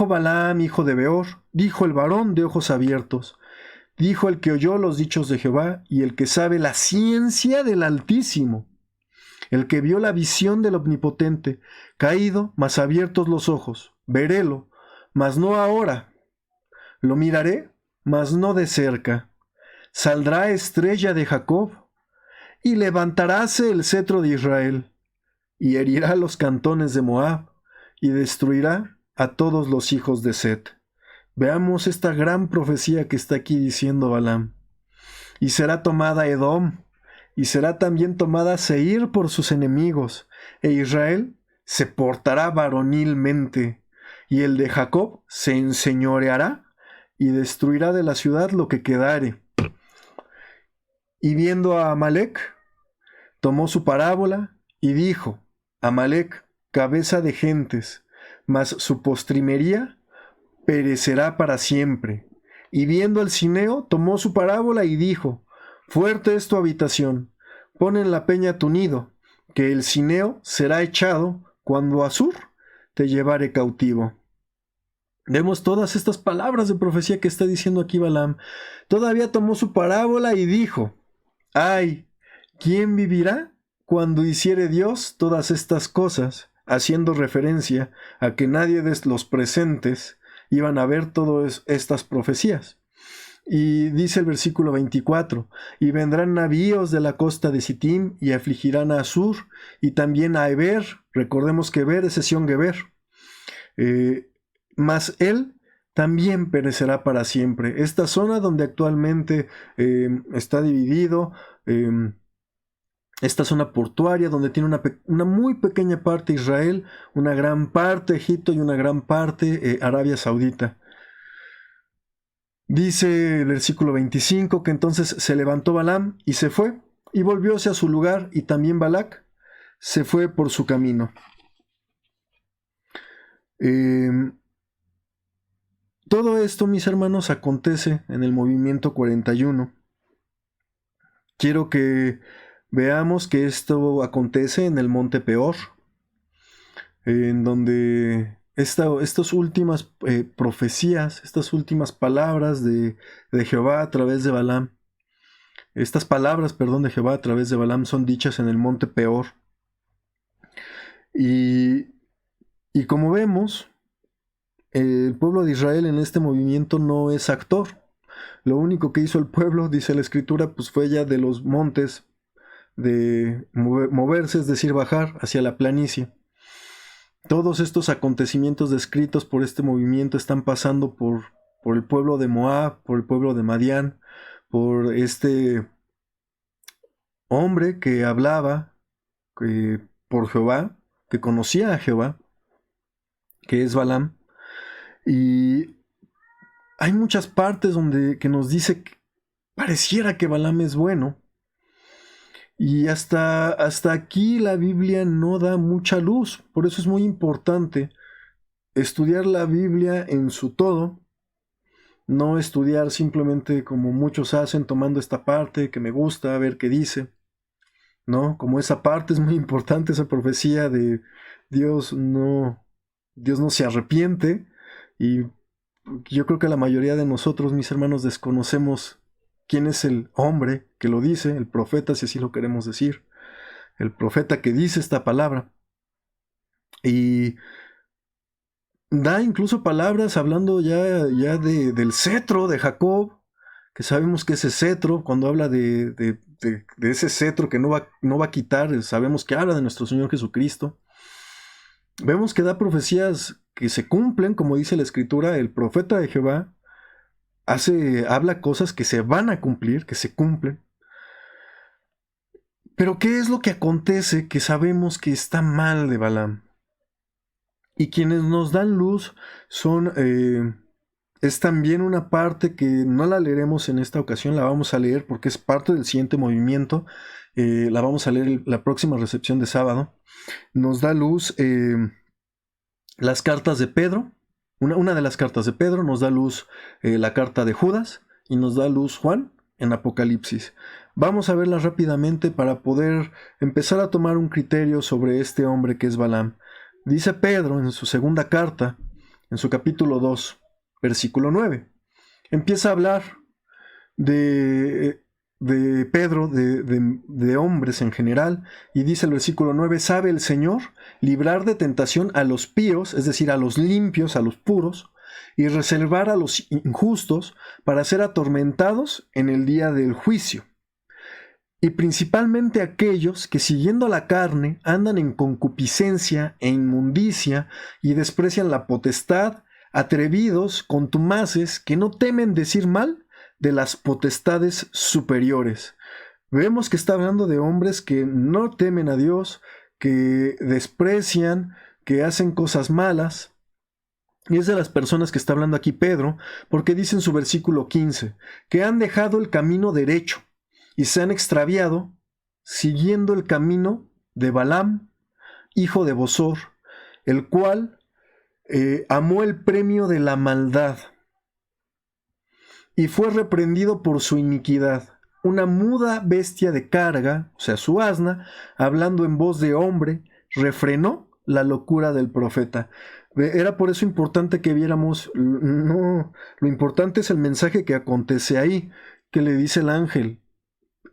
Balaam, hijo de Beor, dijo el varón de ojos abiertos, dijo el que oyó los dichos de Jehová y el que sabe la ciencia del Altísimo, el que vio la visión del Omnipotente, caído, mas abiertos los ojos, verélo, mas no ahora, lo miraré, mas no de cerca, saldrá estrella de Jacob, y levantaráse el cetro de Israel, y herirá los cantones de Moab, y destruirá a todos los hijos de Set. Veamos esta gran profecía que está aquí diciendo Balaam. Y será tomada Edom, y será también tomada Seir por sus enemigos, e Israel se portará varonilmente, y el de Jacob se enseñoreará, y destruirá de la ciudad lo que quedare. Y viendo a Amalec, tomó su parábola, y dijo, Amalec, cabeza de gentes, mas su postrimería perecerá para siempre. Y viendo al cineo, tomó su parábola y dijo, fuerte es tu habitación, pon en la peña tu nido, que el cineo será echado cuando Asur te llevare cautivo. Vemos todas estas palabras de profecía que está diciendo aquí Balaam. Todavía tomó su parábola y dijo, ay, ¿quién vivirá cuando hiciere Dios todas estas cosas? Haciendo referencia a que nadie de los presentes iban a ver todas estas profecías. Y dice el versículo 24, y vendrán navíos de la costa de Sittim y afligirán a Asur y también a Eber. Recordemos que Eber es Esión-Geber. Mas él también perecerá para siempre. Esta zona donde actualmente está dividido, esta zona portuaria donde tiene una muy pequeña parte Israel, una gran parte Egipto y una gran parte Arabia Saudita. Dice el versículo 25 que entonces se levantó Balaam y se fue, y volvióse a su lugar, y también Balac se fue por su camino. Todo esto, mis hermanos, acontece en el movimiento 41. Quiero que veamos que esto acontece en el monte Peor, en donde estas últimas profecías, estas últimas palabras de Jehová a través de Balaam, estas palabras, perdón, de Jehová a través de Balaam son dichas en el monte Peor. Y como vemos, el pueblo de Israel en este movimiento no es actor. Lo único que hizo el pueblo, dice la escritura, pues fue ya de los montes de moverse, es decir, bajar hacia la planicie. Todos estos acontecimientos descritos por este movimiento están pasando por el pueblo de Moab, por el pueblo de Madián, por este hombre que hablaba por Jehová, que conocía a Jehová, que es Balaam. Y hay muchas partes que nos dice que pareciera que Balaam es bueno. Y hasta aquí la Biblia no da mucha luz. Por eso es muy importante estudiar la Biblia en su todo. No estudiar simplemente como muchos hacen, tomando esta parte que me gusta, a ver qué dice. ¿No? Como esa parte es muy importante, esa profecía de Dios no se arrepiente. Y yo creo que la mayoría de nosotros, mis hermanos, desconocemos quién es el hombre que lo dice, el profeta, si así lo queremos decir, el profeta que dice esta palabra. Y da incluso palabras hablando ya del cetro de Jacob, que sabemos que ese cetro, cuando habla de ese cetro que no va a quitar, sabemos que habla de nuestro Señor Jesucristo. Vemos que da profecías que se cumplen, como dice la Escritura, el profeta de Jehová habla cosas que se van a cumplir, que se cumplen. Pero ¿qué es lo que acontece que sabemos que está mal de Balaam? Y quienes nos dan luz son... es también una parte que no la leeremos en esta ocasión, la vamos a leer porque es parte del siguiente movimiento. La vamos a leer la próxima recepción de sábado. Nos da luz las cartas de Pedro. Una de las cartas de Pedro nos da luz la carta de Judas y nos da luz Juan en Apocalipsis. Vamos a verlas rápidamente para poder empezar a tomar un criterio sobre este hombre que es Balaam. Dice Pedro en su segunda carta, en su capítulo 2, versículo 9. Empieza a hablar de Pedro, de hombres en general, y dice el versículo 9, ¿sabe el Señor librar de tentación a los píos, es decir, a los limpios, a los puros, y reservar a los injustos para ser atormentados en el día del juicio? Y principalmente aquellos que siguiendo la carne andan en concupiscencia e inmundicia y desprecian la potestad, atrevidos, contumaces, que no temen decir mal de las potestades superiores. Vemos que está hablando de hombres que no temen a Dios, que desprecian, que hacen cosas malas. Y es de las personas que está hablando aquí Pedro, porque dice en su versículo 15, que han dejado el camino derecho y se han extraviado siguiendo el camino de Balaam, hijo de Bosor, el cual amó el premio de la maldad y fue reprendido por su iniquidad. Una muda bestia de carga, o sea, su asna, hablando en voz de hombre, refrenó la locura del profeta. Era por eso importante que viéramos, no, lo importante es el mensaje que acontece ahí, que le dice el ángel,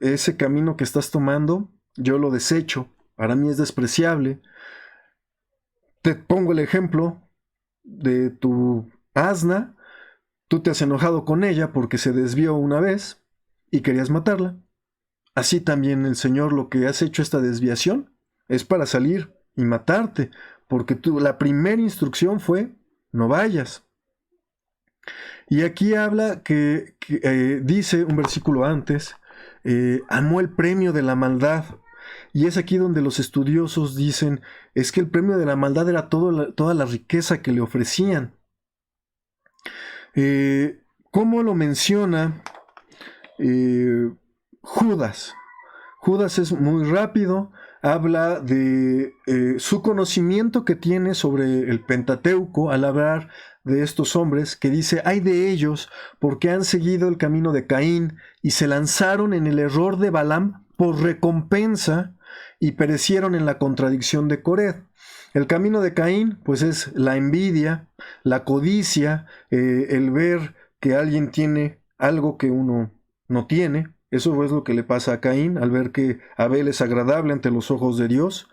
ese camino que estás tomando, yo lo desecho, para mí es despreciable. Te pongo el ejemplo de tu asna. Tú te has enojado con ella porque se desvió una vez y querías matarla. Así también el Señor, lo que has hecho esta desviación es para salir y matarte, porque la primera instrucción fue no vayas. Y aquí habla que dice un versículo antes, amó el premio de la maldad. Y es aquí donde los estudiosos dicen, es que el premio de la maldad era toda la riqueza que le ofrecían. ¿Cómo lo menciona Judas? Judas es muy rápido, habla de su conocimiento que tiene sobre el Pentateuco al hablar de estos hombres, que dice, ay de ellos, porque han seguido el camino de Caín y se lanzaron en el error de Balaam por recompensa y perecieron en la contradicción de Coré. El camino de Caín, pues es la envidia, la codicia, el ver que alguien tiene algo que uno no tiene. Eso es lo que le pasa a Caín al ver que Abel es agradable ante los ojos de Dios.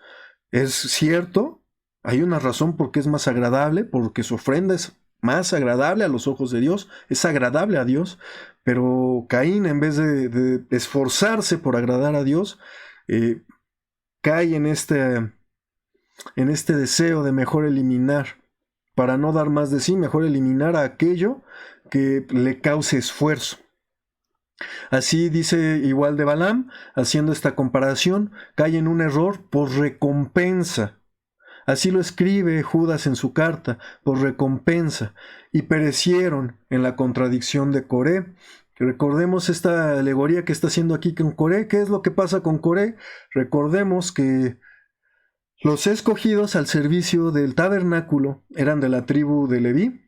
Es cierto, hay una razón por qué es más agradable, porque su ofrenda es más agradable a los ojos de Dios, es agradable a Dios, pero Caín, en vez de esforzarse por agradar a Dios, cae en este deseo de mejor eliminar, para no dar más de sí, mejor eliminar a aquello que le cause esfuerzo. Así dice igual de Balaam, haciendo esta comparación, cae en un error por recompensa. Así lo escribe Judas en su carta, por recompensa, y perecieron en la contradicción de Coré, Recordemos esta alegoría que está haciendo aquí con Coré. ¿Qué es lo que pasa con Coré? Recordemos que los escogidos al servicio del tabernáculo eran de la tribu de Leví.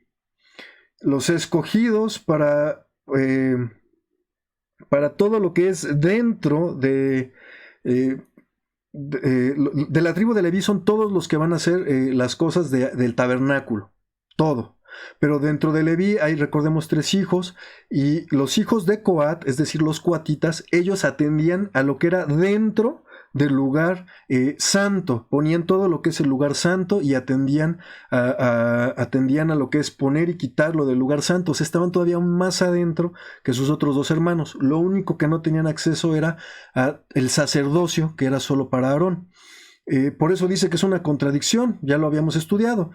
Los escogidos para todo lo que es dentro de la tribu de Leví son todos los que van a hacer las cosas del tabernáculo, todo. Pero dentro de Leví hay, recordemos, 3 hijos, y los hijos de Coat, es decir, los coatitas, ellos atendían a lo que era dentro del lugar santo, ponían todo lo que es el lugar santo y atendían a lo que es poner y quitarlo del lugar santo. O sea, estaban todavía aún más adentro que sus otros 2 hermanos. Lo único que no tenían acceso era el sacerdocio, que era solo para Aarón. Por eso dice que es una contradicción, ya lo habíamos estudiado.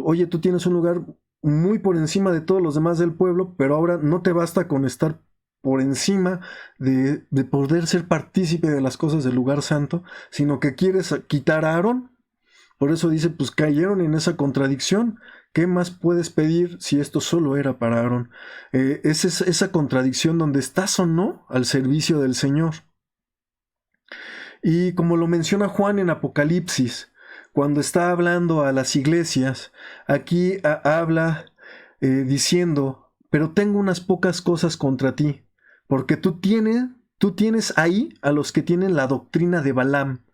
Oye, tú tienes un lugar muy por encima de todos los demás del pueblo, pero ahora no te basta con estar por encima de poder ser partícipe de las cosas del lugar santo, sino que quieres quitar a Aarón. Por eso dice, pues cayeron en esa contradicción. ¿Qué más puedes pedir si esto solo era para Aarón? Es esa contradicción donde estás o no al servicio del Señor. Y como lo menciona Juan en Apocalipsis, cuando está hablando a las iglesias, aquí habla diciendo, pero tengo unas pocas cosas contra ti, porque tú tienes ahí a los que tienen la doctrina de Balaam,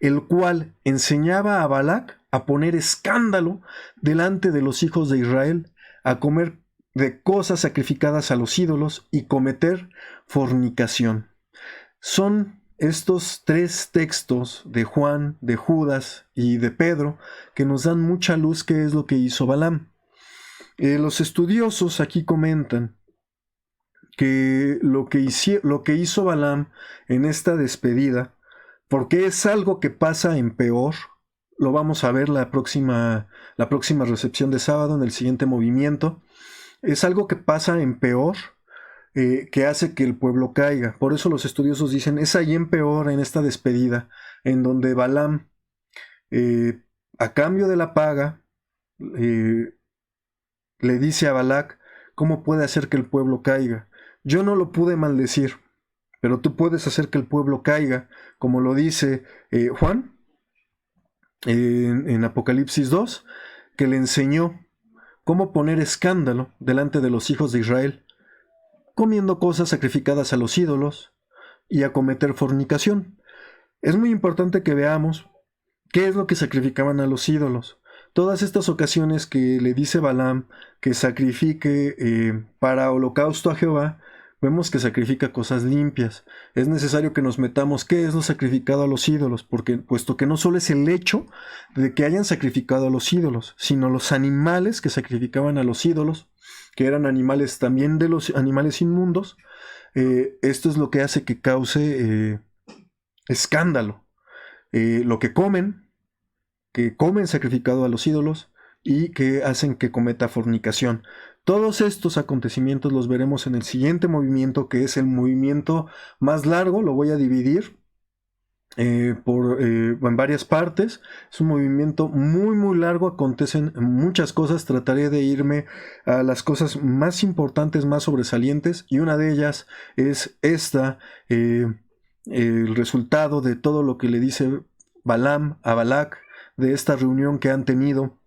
el cual enseñaba a Balac a poner escándalo delante de los hijos de Israel, a comer de cosas sacrificadas a los ídolos y cometer fornicación. Son estos 3 textos de Juan, de Judas y de Pedro que nos dan mucha luz qué es lo que hizo Balaam. Los estudiosos aquí comentan que lo que hizo Balaam en esta despedida, porque es algo que pasa en peor, lo vamos a ver la próxima recepción de sábado en el siguiente movimiento, es algo que pasa en peor, que hace que el pueblo caiga. Por eso los estudiosos dicen, es ahí en peor, en esta despedida, en donde Balaam, a cambio de la paga, le dice a Balac, ¿cómo puede hacer que el pueblo caiga? Yo no lo pude maldecir, pero tú puedes hacer que el pueblo caiga, como lo dice Juan en Apocalipsis 2, que le enseñó cómo poner escándalo delante de los hijos de Israel, comiendo cosas sacrificadas a los ídolos y a cometer fornicación. Es muy importante que veamos qué es lo que sacrificaban a los ídolos. Todas estas ocasiones que le dice Balaam que sacrifique para holocausto a Jehová, vemos que sacrifica cosas limpias. Es necesario que nos metamos qué es lo sacrificado a los ídolos, porque puesto que no solo es el hecho de que hayan sacrificado a los ídolos, sino los animales que sacrificaban a los ídolos, que eran animales también de los animales inmundos. Esto es lo que hace que cause escándalo. Lo que comen sacrificado a los ídolos y que hacen que cometa fornicación. Todos estos acontecimientos los veremos en el siguiente movimiento, que es el movimiento más largo. Lo voy a dividir en varias partes. Es un movimiento muy muy largo, acontecen muchas cosas. Trataré de irme a las cosas más importantes, más sobresalientes, y una de ellas es esta, el resultado de todo lo que le dice Balaam a Balac, de esta reunión que han tenido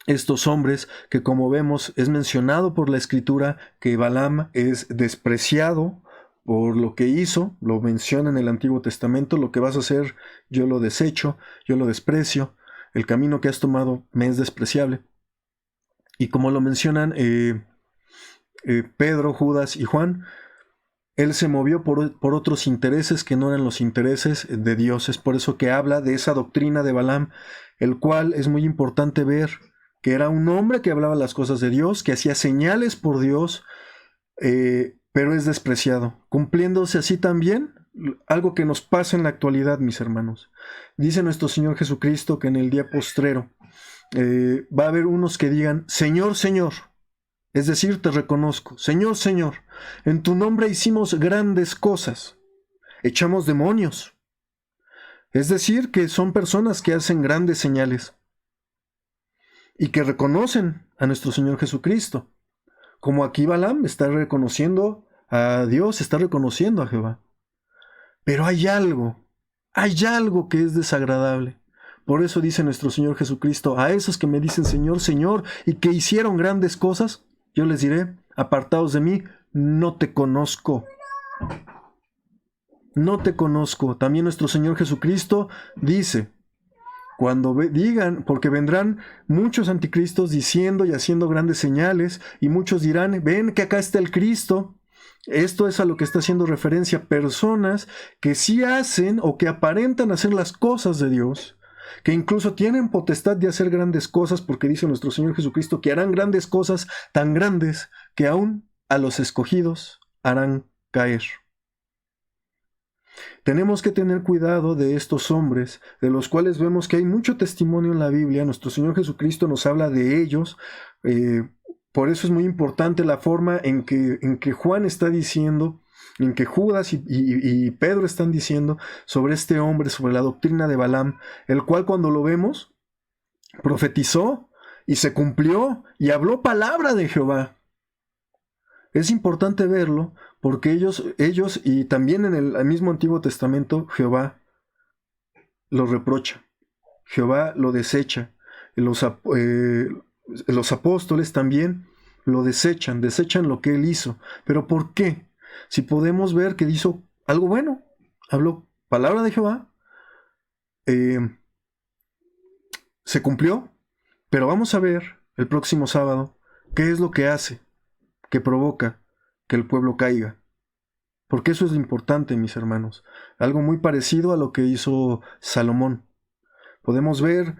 estos hombres, que como vemos es mencionado por la escritura que Balaam es despreciado por lo que hizo. Lo menciona en el Antiguo Testamento: lo que vas a hacer yo lo desecho, yo lo desprecio, el camino que has tomado me es despreciable. Y como lo mencionan Pedro, Judas y Juan, él se movió por otros intereses que no eran los intereses de Dios. Es por eso que habla de esa doctrina de Balaam, el cual es muy importante ver que era un hombre que hablaba las cosas de Dios, que hacía señales por Dios, pero es despreciado, cumpliéndose así también algo que nos pasa en la actualidad, mis hermanos. Dice nuestro Señor Jesucristo que en el día postrero va a haber unos que digan: Señor, Señor, es decir, te reconozco, Señor, Señor, en tu nombre hicimos grandes cosas, echamos demonios. Es decir, que son personas que hacen grandes señales y que reconocen a nuestro Señor Jesucristo Como aquí Balaam está reconociendo a Dios, está reconociendo a Jehová. Pero hay algo que es desagradable. Por eso dice nuestro Señor Jesucristo, a esos que me dicen Señor, Señor, y que hicieron grandes cosas, yo les diré, apartaos de mí, no te conozco. No te conozco. También nuestro Señor Jesucristo dice, cuando digan, porque vendrán muchos anticristos diciendo y haciendo grandes señales, y muchos dirán, ven que acá está el Cristo. Esto es a lo que está haciendo referencia, personas que sí hacen o que aparentan hacer las cosas de Dios, que incluso tienen potestad de hacer grandes cosas, porque dice nuestro Señor Jesucristo que harán grandes cosas tan grandes que aún a los escogidos harán caer. Tenemos que tener cuidado de estos hombres, de los cuales vemos que hay mucho testimonio en la Biblia. Nuestro Señor Jesucristo nos habla de ellos. Por eso es muy importante la forma en que Juan está diciendo, en que Judas y Pedro están diciendo sobre este hombre, sobre la doctrina de Balaam, el cual cuando lo vemos, profetizó y se cumplió y habló palabra de Jehová. Es importante verlo porque ellos y también en el mismo Antiguo Testamento, Jehová lo reprocha, Jehová lo desecha. Los apóstoles también lo desechan lo que él hizo. ¿Pero por qué? Si podemos ver que hizo algo bueno, habló palabra de Jehová, se cumplió, pero vamos a ver el próximo sábado qué es lo que hace, que provoca que el pueblo caiga. Porque eso es lo importante, mis hermanos. Algo muy parecido a lo que hizo Salomón. Podemos ver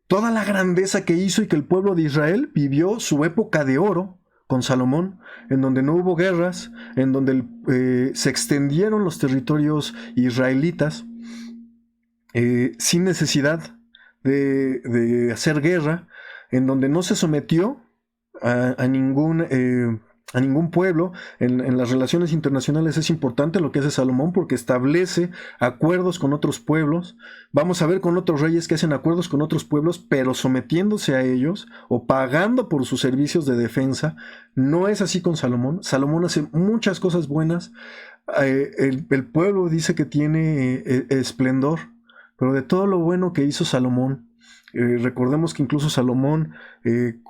toda la grandeza que hizo y que el pueblo de Israel vivió su época de oro con Salomón, en donde no hubo guerras, en donde se extendieron los territorios israelitas sin necesidad de hacer guerra, en donde no se sometió a ningún pueblo. En las relaciones internacionales es importante lo que hace Salomón porque establece acuerdos con otros pueblos. Vamos a ver con otros reyes que hacen acuerdos con otros pueblos, pero sometiéndose a ellos o pagando por sus servicios de defensa. No es así con Salomón. Salomón hace muchas cosas buenas. El pueblo dice que tiene esplendor, pero de todo lo bueno que hizo Salomón, recordemos que incluso Salomón,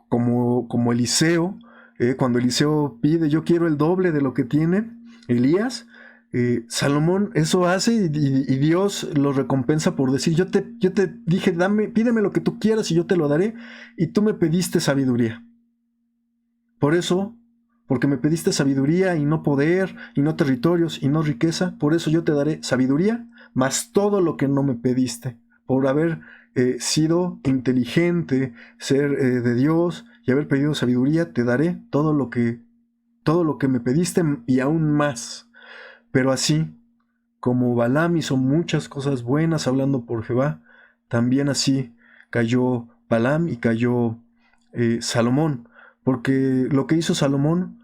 como Eliseo, cuando Eliseo pide, yo quiero el doble de lo que tiene Elías, Salomón eso hace y Dios lo recompensa por decir, yo te dije, pídeme lo que tú quieras y yo te lo daré, y tú me pediste sabiduría. Por eso, porque me pediste sabiduría y no poder, y no territorios, y no riqueza, por eso yo te daré sabiduría, más todo lo que no me pediste, por haber sido inteligente, ser de Dios y haber pedido sabiduría, te daré todo lo que me pediste y aún más. Pero así como Balaam hizo muchas cosas buenas hablando por Jehová, también así cayó Balaam y cayó Salomón, porque lo que hizo Salomón,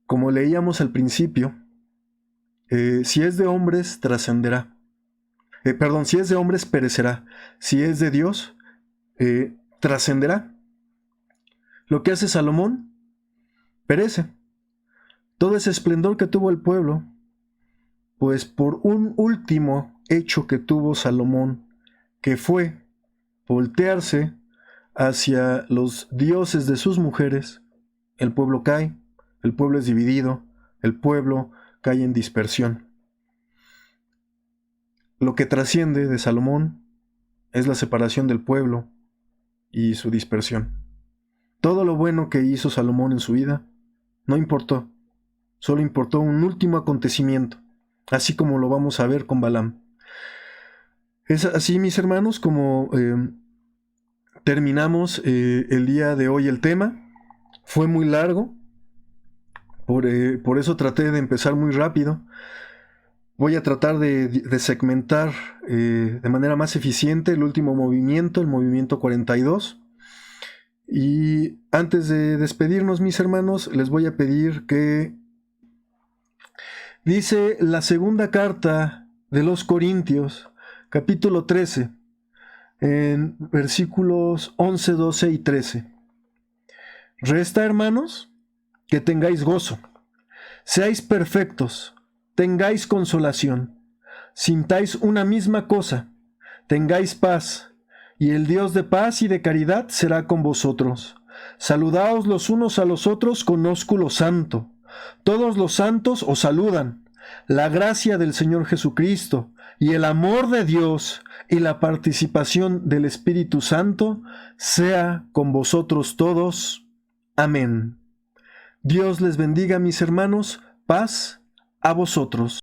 como leíamos al principio, si es de hombres trascenderá. Si es de hombres perecerá, si es de Dios trascenderá. Lo que hace Salomón perece. Todo ese esplendor que tuvo el pueblo, pues por un último hecho que tuvo Salomón, que fue voltearse hacia los dioses de sus mujeres, el pueblo cae, el pueblo es dividido, el pueblo cae en dispersión. Lo que trasciende de Salomón es la separación del pueblo y su dispersión. Todo lo bueno que hizo Salomón en su vida no importó, solo importó un último acontecimiento, así como lo vamos a ver con Balaam. Es así, mis hermanos, como terminamos el día de hoy el tema. Fue muy largo, por eso traté de empezar muy rápido. Voy a tratar de segmentar de manera más eficiente el último movimiento, el movimiento 42. Y antes de despedirnos, mis hermanos, les voy a pedir que dice la segunda carta de los Corintios, capítulo 13, en versículos 11, 12 y 13. Resta, hermanos, que tengáis gozo, seáis perfectos, tengáis consolación, sintáis una misma cosa, tengáis paz, y el Dios de paz y de caridad será con vosotros. Saludaos los unos a los otros con ósculo santo. Todos los santos os saludan. La gracia del Señor Jesucristo y el amor de Dios y la participación del Espíritu Santo sea con vosotros todos. Amén. Dios les bendiga, mis hermanos. Paz a vosotros.